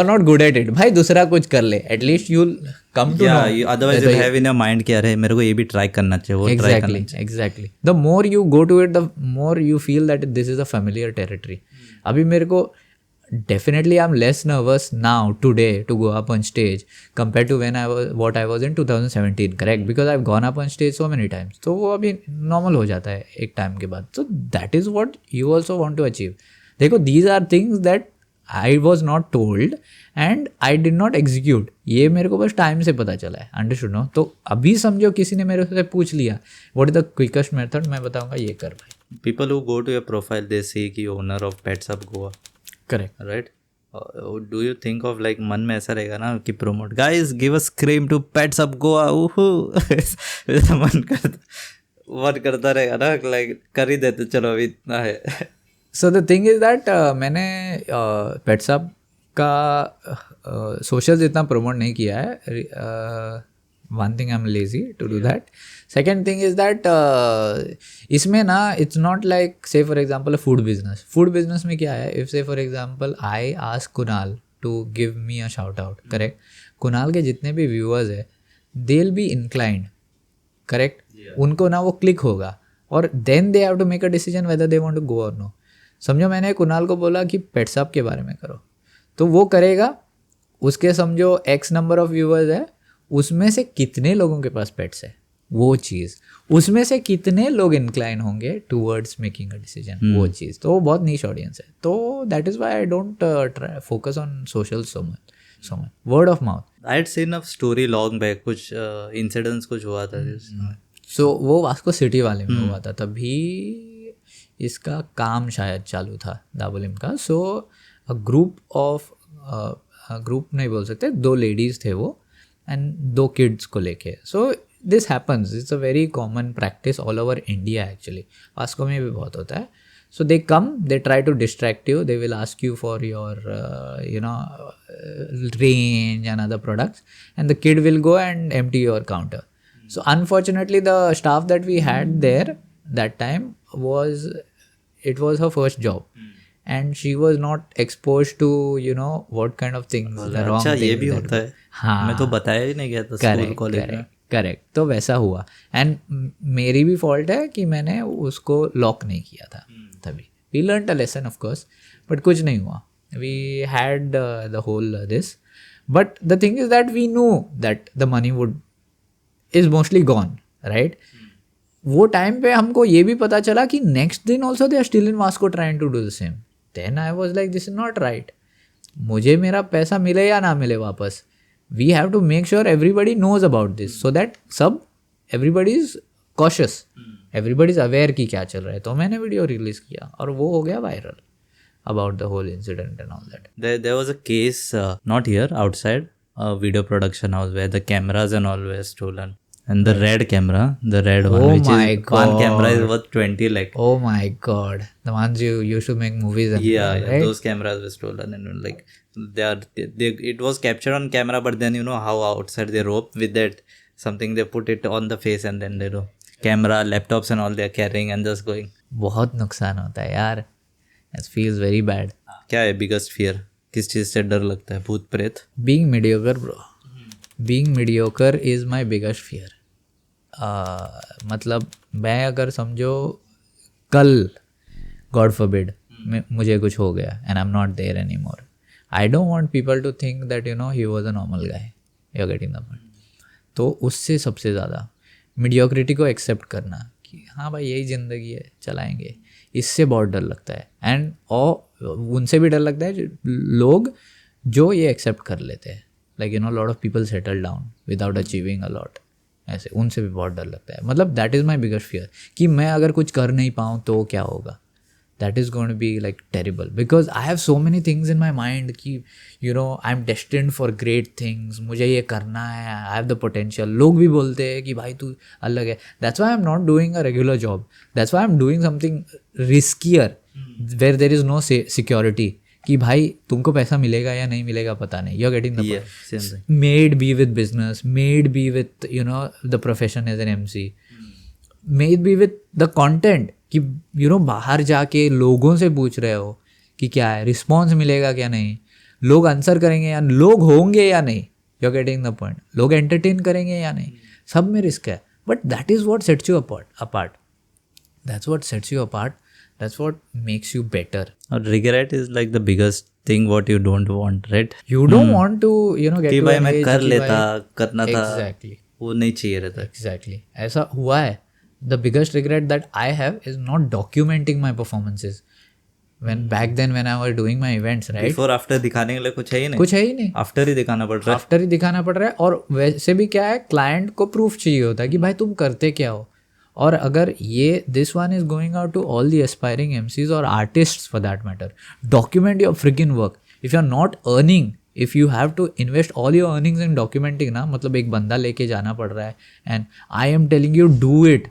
not good at it, भाई दूसरा कुछ कर ले, at least you come to know. Otherwise you have in your mind कि अरे मेरे को ये भी ट्राई करना चाहिए, वो ट्राई करना चाहिए। Exactly the more you go to it, the more you feel that this is a familiar territory. अभी मेरे को definitely I'm less nervous now today to go up on stage compared to when I was in 2017, correct? Because I've gone up on stage so many times. तो वो अभी normal हो जाता है एक टाइम के बाद. So that is what you also want to achieve. देखो, these are things that I was not told and I did not execute. ये मेरे को बस टाइम से पता चला है, understood no? तो अभी समझो किसी ने मेरे से पूछ लिया what is the quickest method, मैं बताऊंगा ये कर भाई. People who go to your profile, they see कि owner of Pets Up Goa. Correct, right. Do you think of like मन में ऐसा रहेगा ना कि promote guys, give us cream to Pets Up Goa, मन करता रहेगा ना, लाइक कर ही देते, चलो अभी इतना है. So the thing is that मैंने पेट्स अप का सोशल्स इतना प्रमोट नहीं किया है. One thing I am lazy to do that. Second thing is that इसमें ना it's not like say for example food business में क्या है, if say for example I ask Kunal to give me a shout out, correct, Kunal के जितने भी viewers है they will be inclined, correct, उनको ना वो क्लिक होगा और then they have to make a decision whether they want to go or no. समझो मैंने कुणाल को बोला कि पेट्स अप के बारे में करो, तो वो करेगा, उसके समझो एक्स नंबर ऑफ व्यूअर्स है, उसमें से कितने लोगों के पास पेट्स है, वो चीज़, उसमें से कितने लोग इंक्लाइन होंगे टूवर्ड्स मेकिंग अ डिसीजन, वो चीज़. तो वो बहुत नीश ऑडियंस है. तो that is why I don't focus on social so much, word of mouth. I had seen a story long back, कुछ इंसिडेंट्स कुछ हुआ था. सो वो वास्को सिटी वाले में हुआ था, तभी इसका काम शायद चालू था दाबोलिम का. सो अ ग्रुप नहीं बोल सकते, 2 लेडीज़ थे वो एंड 2 किड्स को लेके. So this happens, it's a very common practice all over India actually. Vasco में भी बहुत होता है. So they come, they try to distract you, they will ask you for your you know range and other products and the kid will go and empty your counter. So unfortunately the staff that we had there that time it was her first job and she was not exposed to you know what kind of things, the wrong things. ये भी होता है. हाँ, मैं तो बताया ही नहीं गया था स्कूल कॉलेज में. करेक्ट. तो वैसा हुआ एंड मेरी भी फॉल्ट है कि मैंने उसको लॉक नहीं किया था तभी. We learn a lesson of course, but कुछ नहीं हुआ. We had the whole this, but the thing is that we know that the money would is mostly gone, right. वो टाइम पे हमको ये भी पता चला कि नेक्स्ट दिन also they are still in Vasco trying to do the same. Then I was like this is not right. मुझे मेरा पैसा मिले या ना मिले वापस, we have to make sure everybody knows about this so that everybody is cautious, everybody is aware कि क्या चल रहा है. तो मैंने वीडियो रिलीज किया और वो हो गया viral about the whole incident and all that. There was a case, not here, outside a video production house where the cameras and all were stolen. And the red camera, the red one, which is one camera is worth 20 lakh. Oh my god, the ones you used to make movies and Yeah, right? those cameras were stolen and like it was captured on camera, but then you know how outside they rope with that something, they put it on the face and then they do camera, laptops and all they are carrying and just going. बहुत नुकसान होता है यार. It feels very bad. क्या है biggest fear? किस चीज़ से डर लगता है? भूत प्रेत? Being mediocre bro. Being mediocre is my biggest fear. मतलब मैं अगर समझो कल गॉड फॉरबिड मुझे कुछ हो गया and I am not there any more, I don't want people to think that you know he was a normal guy. You are getting the point. तो उससे सबसे ज़्यादा मीडियोक्रिटी को एक्सेप्ट करना कि हाँ भाई यही ज़िंदगी है, चलाएंगे। इससे बहुत डर लगता है। एंड और उनसे भी डर लगता है लोग जो ये एक्सेप्ट कर लेते हैं, like lot of people settle down without achieving a lot, ऐसे उनसे भी बहुत डर लगता है। मतलब that is my biggest fear कि मैं अगर कुछ कर नहीं पाऊँ तो क्या होगा। That is going to be like terrible because I have so many things in my mind कि I'm destined for great things, मुझे ये करना है, I have the potential। लोग भी बोलते हैं कि भाई तू अलग है। That's why I'm not doing a regular job, that's why I'm doing something riskier where there is no security कि भाई तुमको पैसा मिलेगा या नहीं मिलेगा पता नहीं, you're getting the point। May it be with business, may it be with the profession as an MC, may it be with the content कि बाहर जाके लोगों से पूछ रहे हो कि क्या है, रिस्पॉन्स मिलेगा क्या नहीं, लोग आंसर करेंगे या लोग होंगे या नहीं, you are getting the point, लोग एंटरटेन करेंगे या नहीं, सब में रिस्क है। But that is what sets you apart, that's what sets you apart, that's what makes you better. और regret is like the biggest thing what you don't want, right? You don't want to get कि टू भाई मैं कर लेता, करना था, exactly वो नहीं चाहिए रहता। एग्जैक्टली ऐसा हुआ है। The biggest regret that I have is not documenting my performances. When back then when I was doing my events, right? Before after दिखाने के लिए कुछ है ही नहीं, कुछ है ही नहीं, आफ्टर ही दिखाना पड़ रहा है। आफ्टर ही दिखाना पड़ रहा है। और वैसे भी क्या है, क्लाइंट को प्रूफ चाहिए होता है कि भाई तुम करते क्या हो। और अगर ये this one is going out to all the aspiring MCs और artists for that matter, document your friggin work. If you are not earning, if you have to invest all your earnings in documenting ना, मतलब एक बंदा लेके जाना पड़ रहा है। And I am telling you do it.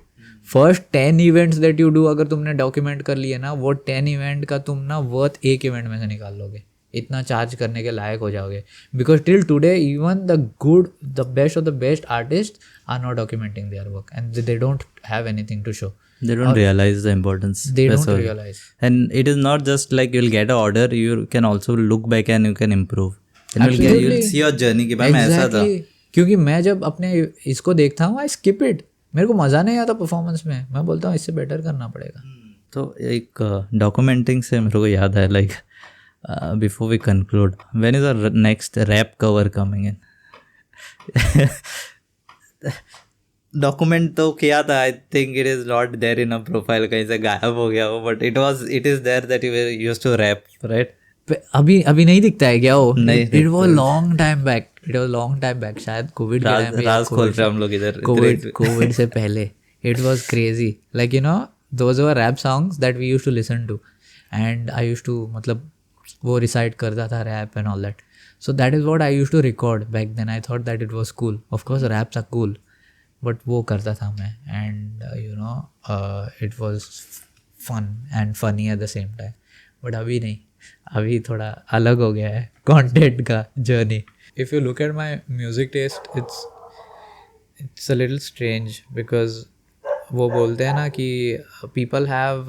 First 10 events that you do, अगर तुमने डॉक्यूमेंट कर लिए ना, वो 10 इवेंट का तुम ना वर्थ एक इवेंट में से निकाल लोगे, इतना चार्ज करने के लायक हो जाओगे। Because till today even the best of the best artist are not documenting their work and they don't have anything to show. They don't realize the importance. They don't realize. And it is not just like you'll get an order, you can also look back and you can improve. And you'll see your journey कि भाई मैं ऐसा था। क्योंकि मैं जब अपने इसको देखता हूँ, आई स्किप इट, मेरे को मज़ा नहीं आता परफॉर्मेंस में, मैं बोलता हूँ इससे बेटर करना पड़ेगा। तो एक डॉक्यूमेंटिंग से मेरे को याद है, like before we conclude, when is our next rap cover coming in? Document तो किया था, I think it is not there in a profile, कहीं से गायब हो गया हो, but it is there that you used to rap, right? अभी नहीं दिखता है क्या वो? नहीं, it was long time back, it was long time back, शायद कोविड के टाइम पे, राज खोल रहे हम लोग इधर, कोविड से पहले। It was crazy, like those were rap songs that we used to listen to and I used to, मतलब वो रिसाइट करता था rap and all that. So that is what I used to record back then. I thought that it was cool, of course raps are cool, but वो करता था मैं। And it was fun and funny at the same time. But अभी नहीं, अभी थोड़ा अलग हो गया है कंटेंट का journey. If you look at my music taste, it's a little strange because वो बोलते हैं ना कि people have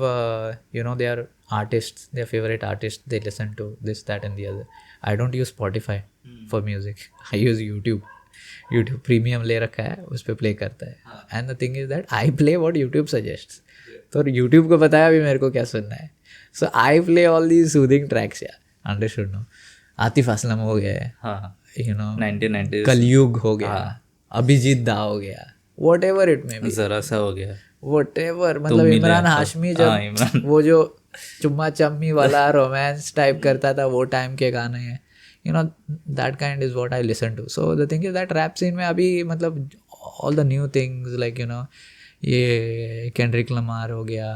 they are artists, their favourite artist, they listen to this that and the other. I don't use Spotify for music, I use YouTube premium ले रखा है, उस पर प्ले करता है। And the thing is that I play what YouTube suggests, तो YouTube को बताया अभी मेरे को क्या सुनना है। So I play all the soothing tracks, या अंडरस्टूड नो। आतिफ असलम हो गया है, 1990 कलयुग हो गया, अभिजीत दा हो गया, वॉट एवर इट में, जरा सा हो गया, वॉट एवर, मतलब इमरान हाशमी जब वो जो चुम्मा चम्मी वाला रोमांस टाइप करता था, वो टाइम के गाने हैं, that kind is what I listen to. So the thing is that rap scene में अभी मतलब all the new things like ये Kendrick Lamar हो गया,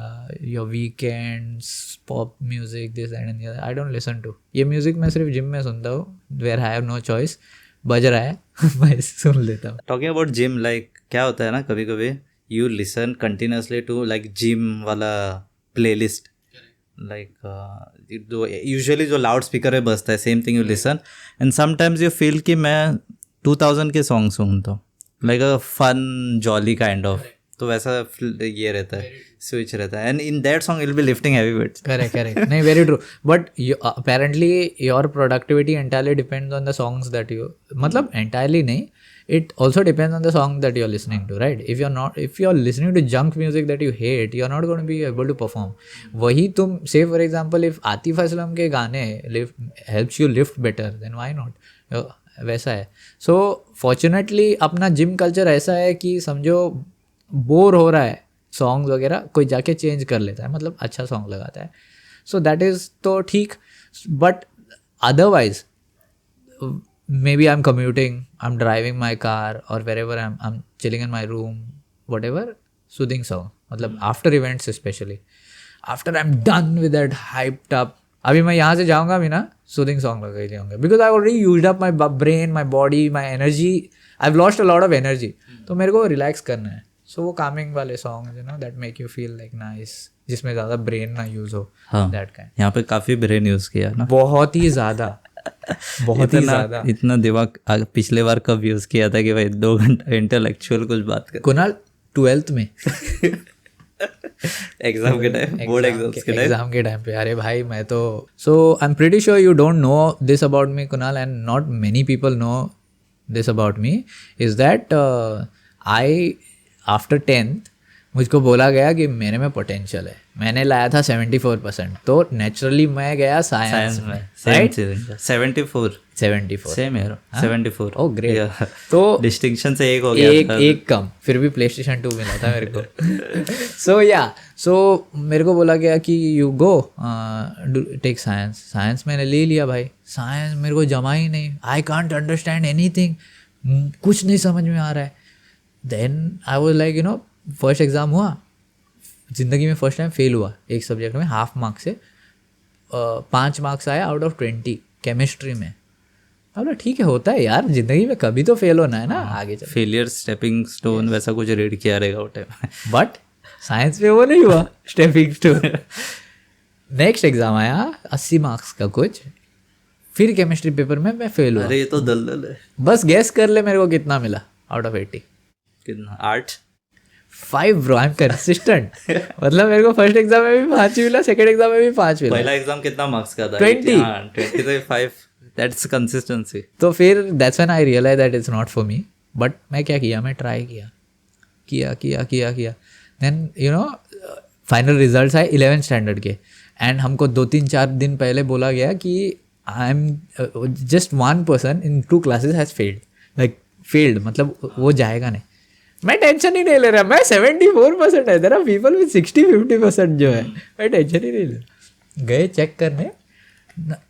your Weekends, pop music, this that and the other, I don't listen to. ये music मैं सिर्फ gym में सुनता हूँ, where I have no choice, बज रहा है मैं सुन लेता हूँ। Talking about gym, like क्या होता है ना, कभी कभी you listen continuously to like gym वाला playlist, like usually जो लाउड स्पीकर में बजता है, same thing you listen, and sometimes you feel कि मैं 2000 के सॉन्ग सुनता हूँ, like a fun jolly kind of, तो वैसा ये रहता है, स्विच रहता है, and in that song will be lifting heavy weights. Correct नहीं, very true, but apparently your productivity entirely depends on the songs that you, मतलब entirely नहीं, it also depends on the song that you're listening to, right? If you're listening to junk music that you hate, you're not going to be able to perform. वही तुम, say for example, if Atif Aslam के गाने helps you lift better, then why not? वैसा है। So fortunately अपना gym culture ऐसा है कि समझो बोर हो रहा है, सॉन्ग्स वगैरह कोई जाके चेंज कर लेता है, मतलब अच्छा सॉन्ग लगाता है. सो दैट इज़ तो ठीक. But otherwise maybe I'm commuting, I'm driving my car, or wherever I'm chilling in my room, whatever, soothing song. मतलब after events especially, after I'm done with that hyped up, अभी मैं यहाँ से जाऊँगा भी ना, soothing song लगा ही जाऊँगा, because I already used up my brain, my body, my energy. I've lost a lot of energy. तो मेरे को relax करना है. So वो calming वाले songs, you know, that make you feel like nice, जिसमें ज़्यादा brain ना use हो. हाँ, that kind. यहाँ पे काफ़ी ब्रेन यूज़ किया ना. बहुत ही ज़्यादा. बहुत ही ज़्यादा. इतना दिमाग पिछले बार कब यूज़ किया था कि भाई 2 घंटा इंटेलेक्चुअल कुछ बात कर. कुणाल 12th में एग्जाम के टाइम, बोर्ड एग्जाम के टाइम पे. अरे भाई मैं तो, so I am pretty sure you don't know this about me Kunal, and not many people know this about me, is that I after 10th मुझको बोला गया कि मेरे में पोटेंशियल है. मैंने लाया था 74%, तो नेचुरली मैं गया साइंस में. राइट, 74 सेम है. 74. Oh great. तो डिस्टिंक्शन से एक हो गया, एक कम, फिर भी PlayStation 2 मिला था मेरे को. सो मेरे को बोला गया कि you go take science. Science मैंने ले लिया भाई. साइंस मेरे को जमा ही नहीं. आई कांट अंडरस्टैंड एनीथिंग, कुछ नहीं समझ में आ रहा है. Then I was like, you know, first exam हुआ, ज़िंदगी में फर्स्ट टाइम फेल हुआ एक सब्जेक्ट में, हाफ मार्क्स से 5 मार्क्स आया आउट ऑफ 20 केमिस्ट्री में. बोला ठीक है, होता है यार ज़िंदगी में, कभी तो फेल होना है ना आगे चल. फेलियर स्टेपिंग स्टोन वैसा कुछ रीड किया रहेगा वो टाइम. बट साइंस में वो नहीं हुआ स्टेपिंग स्टोन. नेक्स्ट एग्ज़ाम आया 80 मार्क्स का कुछ, फिर केमिस्ट्री पेपर में मैं फेल हुआ. अरे ये तो दलदल है. बस गैस कर ले मेरे को कितना मिला आउट ऑफ 80. कितना? 8. 5 ब्रो, आई एम कंसिस्टेंट. मतलब मेरे को फर्स्ट एग्जाम में भी 5 मिला, सेकंड एग्जाम में भी 5 मिला. पहला एग्जाम कितना मार्क्स का था? 20. 20 से 5. That's consistency. तो फिर that's when I realize that it's not for me. But मैं क्या किया, मैं ट्राई किया. Then you know final results आए 11th स्टैंडर्ड के, एंड हमको 2-3-4 दिन पहले बोला गया कि I am just 1 person in 2 classes has failed. Like failed मतलब वो जाएगा नहीं. मैं टेंशन ही नहीं ले रहा. मैं 74% है. देयर आर पीपल विद 60-50% जो है. मैं टेंशन ही नहीं ले रहा. गए चेक करने,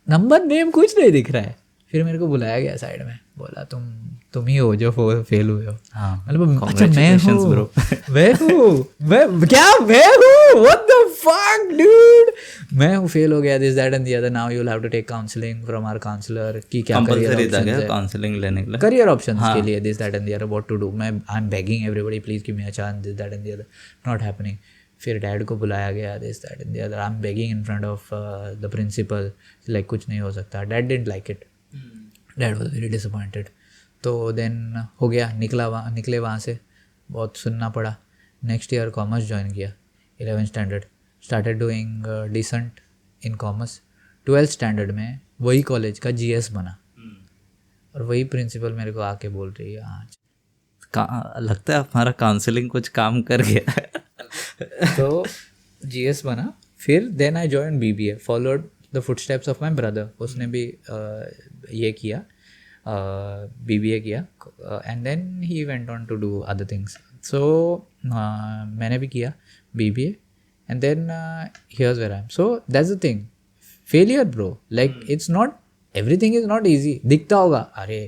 नंबर नेम कुछ नहीं दिख रहा है. फिर मेरे को बुलाया गया साइड में, बोला तुम ही हो जो फेल हुए हो. मतलब अच्छा मैं हूँ व्हाट द फक डूड, मैं हूँ फेल हो गया, this that and the other. Now you will have to take counselling from our counsellor कि क्या काउंसलिंग लेने के लिए, करियर ऑप्शंस के लिए, this that and the other, what to do. मैं I am begging everybody please give me a chance, this that and the other. Not happening. फिर dad को बुलाया गया, this that and the other. I am begging in front of the principal, like कुछ नहीं हो सकता. Dad didn't like it. Dad was very disappointed. तो then हो गया, निकले वहाँ से. बहुत सुनना पड़ा. नेक्स्ट ईयर कॉमर्स ज्वाइन किया, 11th standard. Started doing decent in commerce. 12th standard में वही कॉलेज का GS बना, और वही प्रिंसिपल मेरे को आके बोल रही है हाँ लगता है हमारा काउंसलिंग कुछ काम कर गया. तो GS बना. फिर then I join BBA, followed the footsteps of my brother. उसने भी ये किया, BBA किया, and then he went on to do other things. So मैंने भी किया BBA, and then here's where I am. So that's the thing, failure bro, like it's not, everything is not easy. दिखता होगा अरे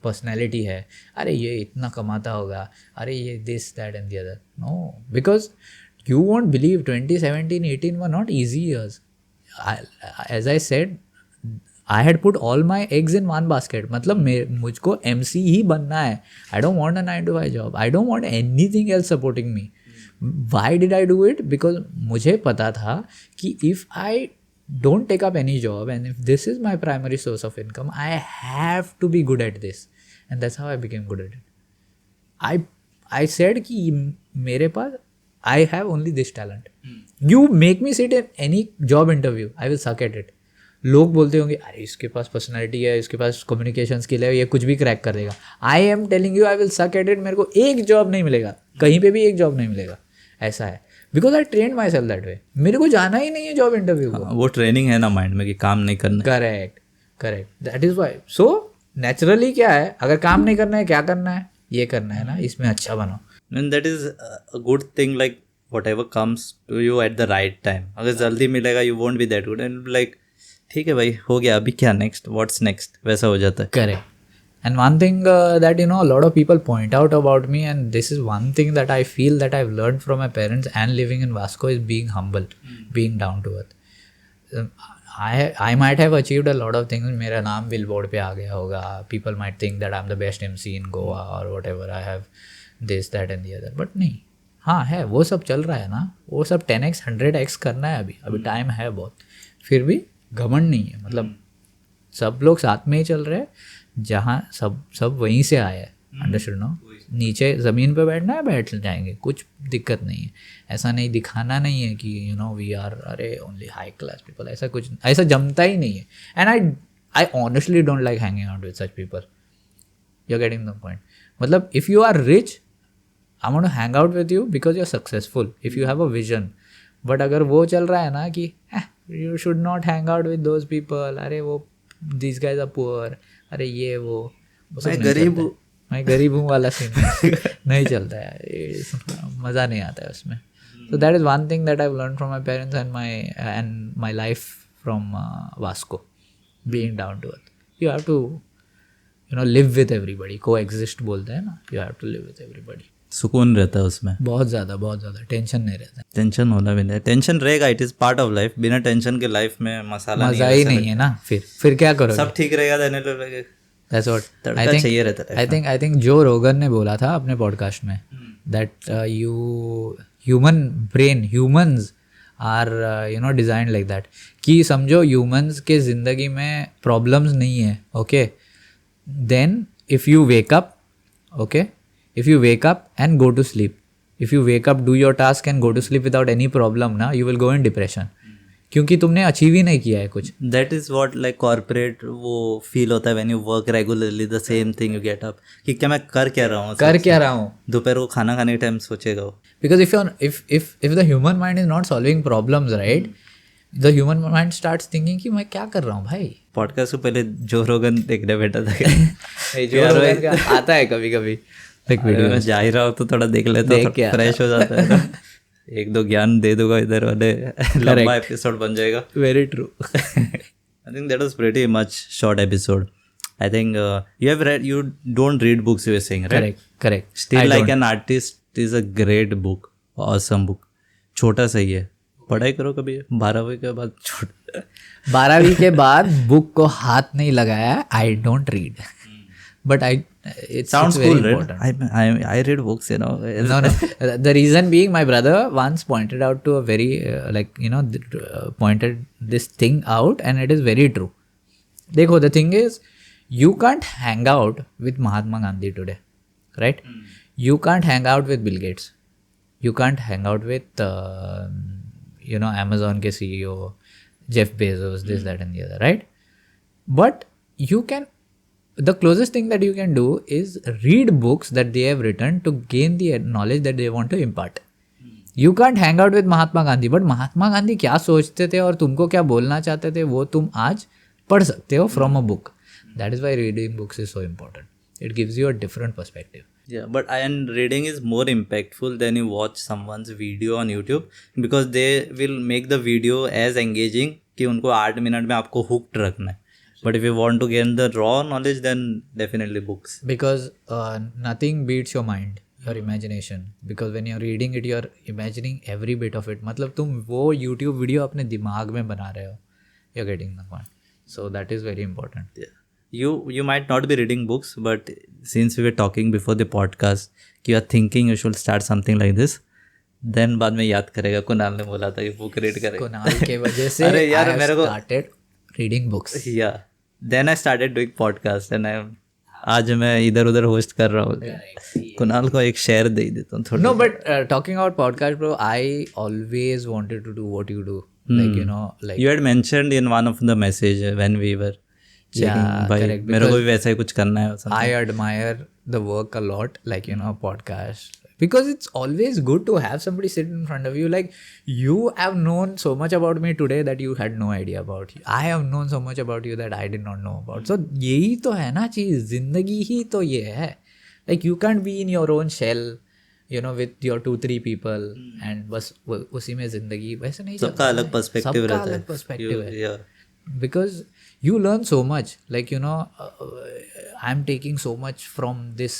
personality है, अरे ये इतना कमाता होगा, अरे ये this that and the other. No, because you won't believe 2017-18 were not easy years. As I said, I had put all my eggs in one basket. मतलब मुझको MC ही बनना है. I don't want a 9 to 5 job. I don't want anything else supporting me. Why did I do it? Because मुझे पता था कि if I don't take up any job and if this is my primary source of income, I have to be good at this. And that's how I became good at it. I said कि मेरे पास I have only this talent. You make me sit in any job interview, I will suck at it. लोग बोलते होंगे अरे इसके पास personality है, इसके पास communication skill है, ये कुछ भी क्रैक कर देगा. आई am telling you, I will suck at it. मेरे को एक जॉब नहीं मिलेगा, कहीं पे भी एक जॉब नहीं मिलेगा. ऐसा है, because I train my self that way. मेरे को जाना ही नहीं है जॉब इंटरव्यू को. वो ट्रेनिंग है ना माइंड में कि काम नहीं करना. Correct. That is why. So naturally क्या है, अगर काम नहीं करना है, क्या करना है, ये करना है ना, इसमें अच्छा बनो. And that is a good thing. Like whatever comes to you at the right time. अगर जल्दी मिलेगा you won't be that good and like ठीक है भाई हो गया अभी क्या next, what's next, वैसा हो जाता है. Correct. And one thing that you know a lot of people point out about me, and this is one thing that I feel that I've learned from my parents and living in Vasco, is being humble, being down to earth. I might have achieved a lot of things. मेरा नाम billboard पे आ गया होगा. People might think that I'm the best MC in Goa or whatever. I have this, that and the other. But नहीं, हाँ है, वो सब चल रहा है ना. वो सब 10x 100x करना है अभी टाइम है बहुत. फिर भी घमंड नहीं है. मतलब सब लोग साथ में ही चल रहे हैं. जहाँ सब वहीं से आए हैं. Understood no. नीचे ज़मीन पे बैठना है बैठ जाएंगे, कुछ दिक्कत नहीं है. ऐसा नहीं दिखाना नहीं है कि यू नो वी आर अरे ओनली हाई क्लास पीपल. ऐसा कुछ ऐसा जमता ही नहीं है. And I honestly don't like hanging out with such people. You are getting the point. मतलब if you are rich I want to hang out with you because you are successful, if you have a vision. But अगर वो चल रहा है ना कि you should not hang out with those people, अरे वो दिस गाइज आर पुअर, अरे ये वो मैं गरीब हूँ वाला सीन नहीं चलता है. मज़ा नहीं आता है उसमें. So that is one thing that I've learned from my parents and my life from Vasco, being down to earth. You have to live with everybody, coexist बोलते हैं ना. You have to live with everybody. सुकून रहता है उसमें. बहुत ज़्यादा tension नहीं रहता. टेंशन होना भी नहीं. टेंशन रहेगा, it is part of life. बिना टेंशन के लाइफ में मज़ा ही नहीं है ना. फिर क्या करोगे. सब ठीक रहेगा देने लगे. That's what चाहिए रहता है. I think जो रोगन ने बोला था अपने पॉडकास्ट में that humans are designed like that, कि समझो humans के ज़िंदगी में problems नहीं है. Okay, then if you wake up and go to sleep, if you wake up, do your task and go to sleep without any problem ना, you will go in depression. क्योंकि तुमने achieve ही नहीं किया है कुछ. That is what like corporate वो feel होता है when you work regularly the same thing. You get up कि क्या मैं कर क्या रहा हूँ. दोपहर को खाना खाने के टाइम सोचेगा वो. Because if the human mind is not solving problems, right, the human mind starts thinking कि मैं क्या कर रहा हूँ भाई. पॉडकास्ट को पहले जो रोगन देखने बैठा था. जो रोगन का आता है कभी कभी वीडियो जा ही रहा हो तो थोड़ा देख लेता हूँ, फ्रेश हो जाता है. एक दो ज्ञान दे दूंगा इधर वाले, लंबा एपिसोड बन जाएगा. Very true. I think that was pretty much short episode. I think you don't read books, you were saying, right? Correct. Still like an artist is a great book, awesome book. छोटा सही है. पढ़ाई करो कभी 12वीं के बाद. 12वीं के बाद बुक को हाथ नहीं लगाया. I don't read. But it sounds cool, right? I read books, No. The reason being, my brother once pointed out to a very pointed this thing out, and it is very true. देखो, the thing is, you can't hang out with Mahatma Gandhi today, right? You can't hang out with Bill Gates. You can't hang out with Amazon के CEO, Jeff Bezos, this, that, and the other, right? But you can. The closest thing that you can do is read books that they have written to gain the knowledge that they want to impart. You can't hang out with Mahatma Gandhi, but Mahatma Gandhi क्या सोचते थे और तुमको क्या बोलना चाहते थे वो तुम आज पढ़ सकते हो from a book. That is why reading books is so important. It gives you a different perspective. Yeah, and reading is more impactful than you watch someone's video on YouTube, because they will make the video as engaging कि उनको 8 minute में आपको hooked रखना है. But if you want to gain the raw knowledge, then definitely books. Because nothing beats your mind, your imagination. Because when you're reading it, you're imagining every bit of it. मतलब तुम वो YouTube video अपने दिमाग में बना रहे हो. You're getting the point. So that is very important. Yeah. You might not be reading books, but since we were talking before the podcast, you are thinking you should start something like this. Then बाद में याद करेगा कुणाल ने बोला था कि book read करेगा. कुणाल के वजह से अरे यार मेरे को started reading books. Yeah. Then I started doing podcast and आज मैं इधर उधर होस्ट कर रहा हूँ. कुणाल को एक शेयर दे देता हूँ थोड़ा. No, but talking about podcast, bro, I always wanted to do what you do. Like you had mentioned in one of the message when we were checking. Correct. मेरे को भी वैसा ही कुछ करना है. I admire the work a lot, like podcast. Because it's always good to have somebody sit in front of you. Like, you have known so much about me today that you had no idea about. I have known so much about you that I did not know about. So, यही तो है ना चीज़. जिंदगी ही तो ये है. Like, you can't be in your own shell. you know with your 2-3 people and बस उसी में जिंदगी वैसे नहीं सबका अलग पर्सपेक्टिव सबका रहता है, अलग पर्सपेक्टिव है yeah. because you learn so much like you know I'm taking so much from this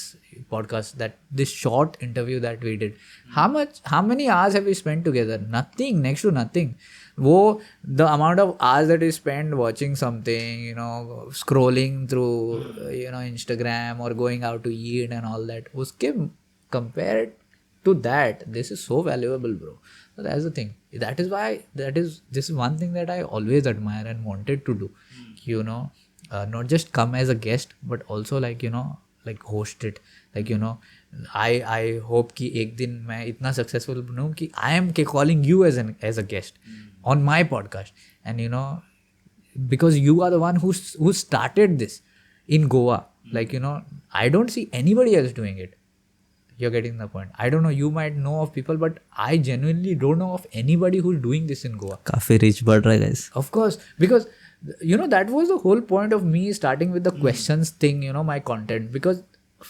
podcast, that this short interview that we did, how many hours have we spent together? Nothing, next to nothing. वो the amount of hours that we spend watching something, you know, scrolling through you know Instagram or going out to eat and all that, उसके compared to that, this is so valuable, bro. So that's the thing. That is why this is one thing that I always admire and wanted to do. You know, not just come as a guest, but also like you know, like host it. Like you know, I hope कि एक दिन मैं इतना successful बनूँ कि I am calling you as a guest on my podcast, and you know, because you are the one who started this in Goa. Like you know, I don't see anybody else doing it. You're getting the point. I don't know, you might know of people, but I genuinely don't know of anybody who's doing this in Goa. काफ़ी rich बढ़ रहा है guys. Of course, because you know that was the whole point of me starting with the questions thing, you know, my content, because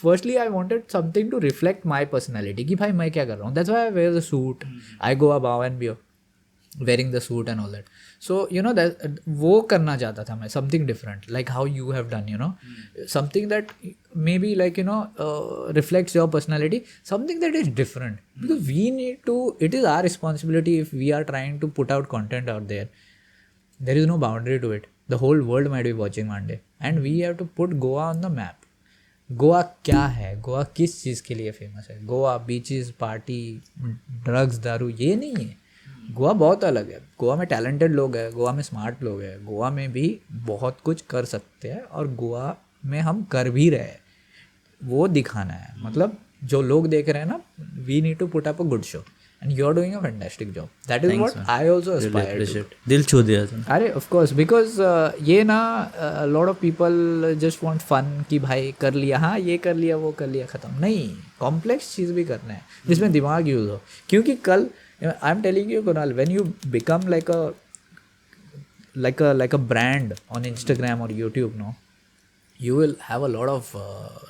firstly I wanted something to reflect my personality कि भाई मैं क्या कर रहा हूँ. That's why I wear the suit. I go above and beyond wearing the suit and all that. So you know that वो करना चाहता था मैं, something different, like how you have done, you know, something that maybe like you know reflects your personality, something that is different, because we need to, it is our responsibility if we are trying to put out content out there. There is no boundary to it. The whole world might be watching one day and we have to put Goa on the map. Goa क्या है, गोवा किस चीज़ के लिए famous है? Goa beaches, party, drugs, दारू, ये नहीं है. गोवा बहुत अलग है. गोवा में टैलेंटेड लोग हैं, गोवा में स्मार्ट लोग हैं, गोवा में भी बहुत कुछ कर सकते हैं और गोवा में हम कर भी रहे हैं. वो दिखाना है. मतलब जो लोग देख रहे हैं ना, we need to put up a good show and you're doing a fantastic job. That is what I also aspire to. दिल छू दिया तुम. अरे of course, because ये ना a lot of people just want fun कि भाई कर लिया, हाँ ये कर लिया, वो कर लिया, ख़त्म. नहीं, कॉम्प्लेक्स चीज़ भी करना है जिसमें दिमाग यूज़ हो. क्योंकि कल आई am telling you Kunal, when you become like a brand on Instagram or YouTube, no, you will have a lot of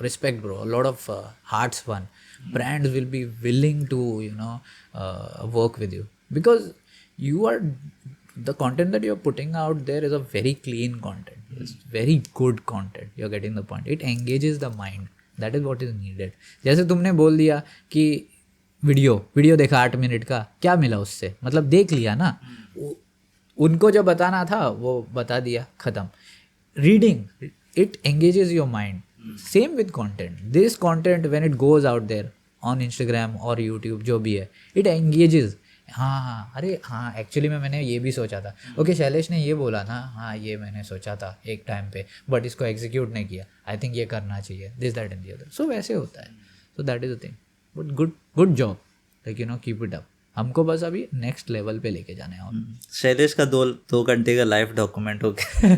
respect, bro, a lot of hearts won. Brands will be willing to you know work with you because you are, the content that you're putting out there is a very clean content. It's very good content. You're getting the point. It engages the mind. That is what is needed. जैसे तुमने बोल दिया कि video देखा 8 minute का, क्या मिला उससे? मतलब देख लिया ना, उनको जो बताना था वो बता दिया, ख़त्म. Reading, it engages your mind. Same with content. This content when it goes out there on Instagram or YouTube, जो भी है, it engages. हाँ अरे हाँ, एक्चुअली मैंने ये भी सोचा था. ओके, शैलेश ने ये बोला ना, हाँ ये मैंने सोचा था एक टाइम पे, बट इसको एग्जीक्यूट नहीं किया. आई थिंक ये करना चाहिए, this that and the other. So वैसे होता है. So that is the thing. But good job, like you know, keep it up. हमको बस अभी नेक्स्ट लेवल पे लेके जाने हैं. और शैलेश का 2 घंटे का लाइव डॉक्यूमेंट हो गया.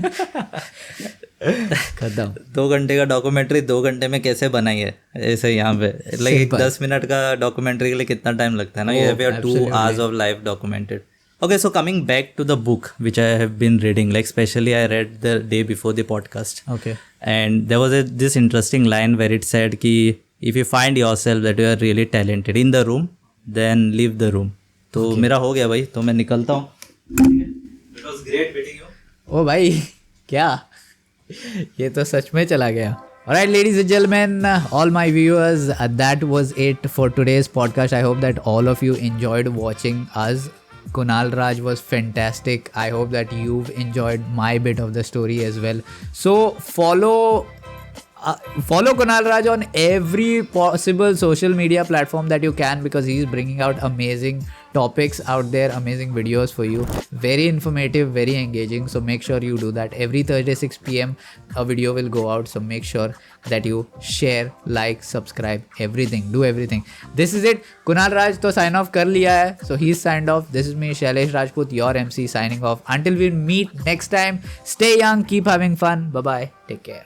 खत्म. 2 घंटे का डॉक्यूमेंट्री 2 घंटे में कैसे बनाई है ऐसे यहाँ पे. लाइक 10 मिनट का डॉक्यूमेंट्री के लिए कितना टाइम लगता है ना. ये पे 2 hours of live documented. Okay, so coming back to the book which I have been reading, like especially I read the day before the podcast. Okay. And there was this interesting line where it said कि if you find yourself that you are really talented in the room, then leave the room. तो मेरा हो गया भाई, तो मैं निकलता हूँ. It was great meeting you. ओ भाई क्या, ये तो सच में चला गया. Alright, ladies and gentlemen, all my viewers, that was it for today's podcast. I hope that all of you enjoyed watching us. Kunal Raj was fantastic. I hope that you've enjoyed my bit of the story as well. So follow Kunal Raj on every possible social media platform that you can, because he's bringing out amazing topics out there, amazing videos for you, very informative, very engaging. So make sure you do that. Every Thursday 6 p.m. a video will go out, so make sure that you share, like, subscribe, everything, do everything. This is it. Kunal Raj to sign off कर लिया है, so he's signed off. This is me, Shailesh Rajput, your MC, signing off. Until we meet next time, stay young, keep having fun. Bye bye, take care.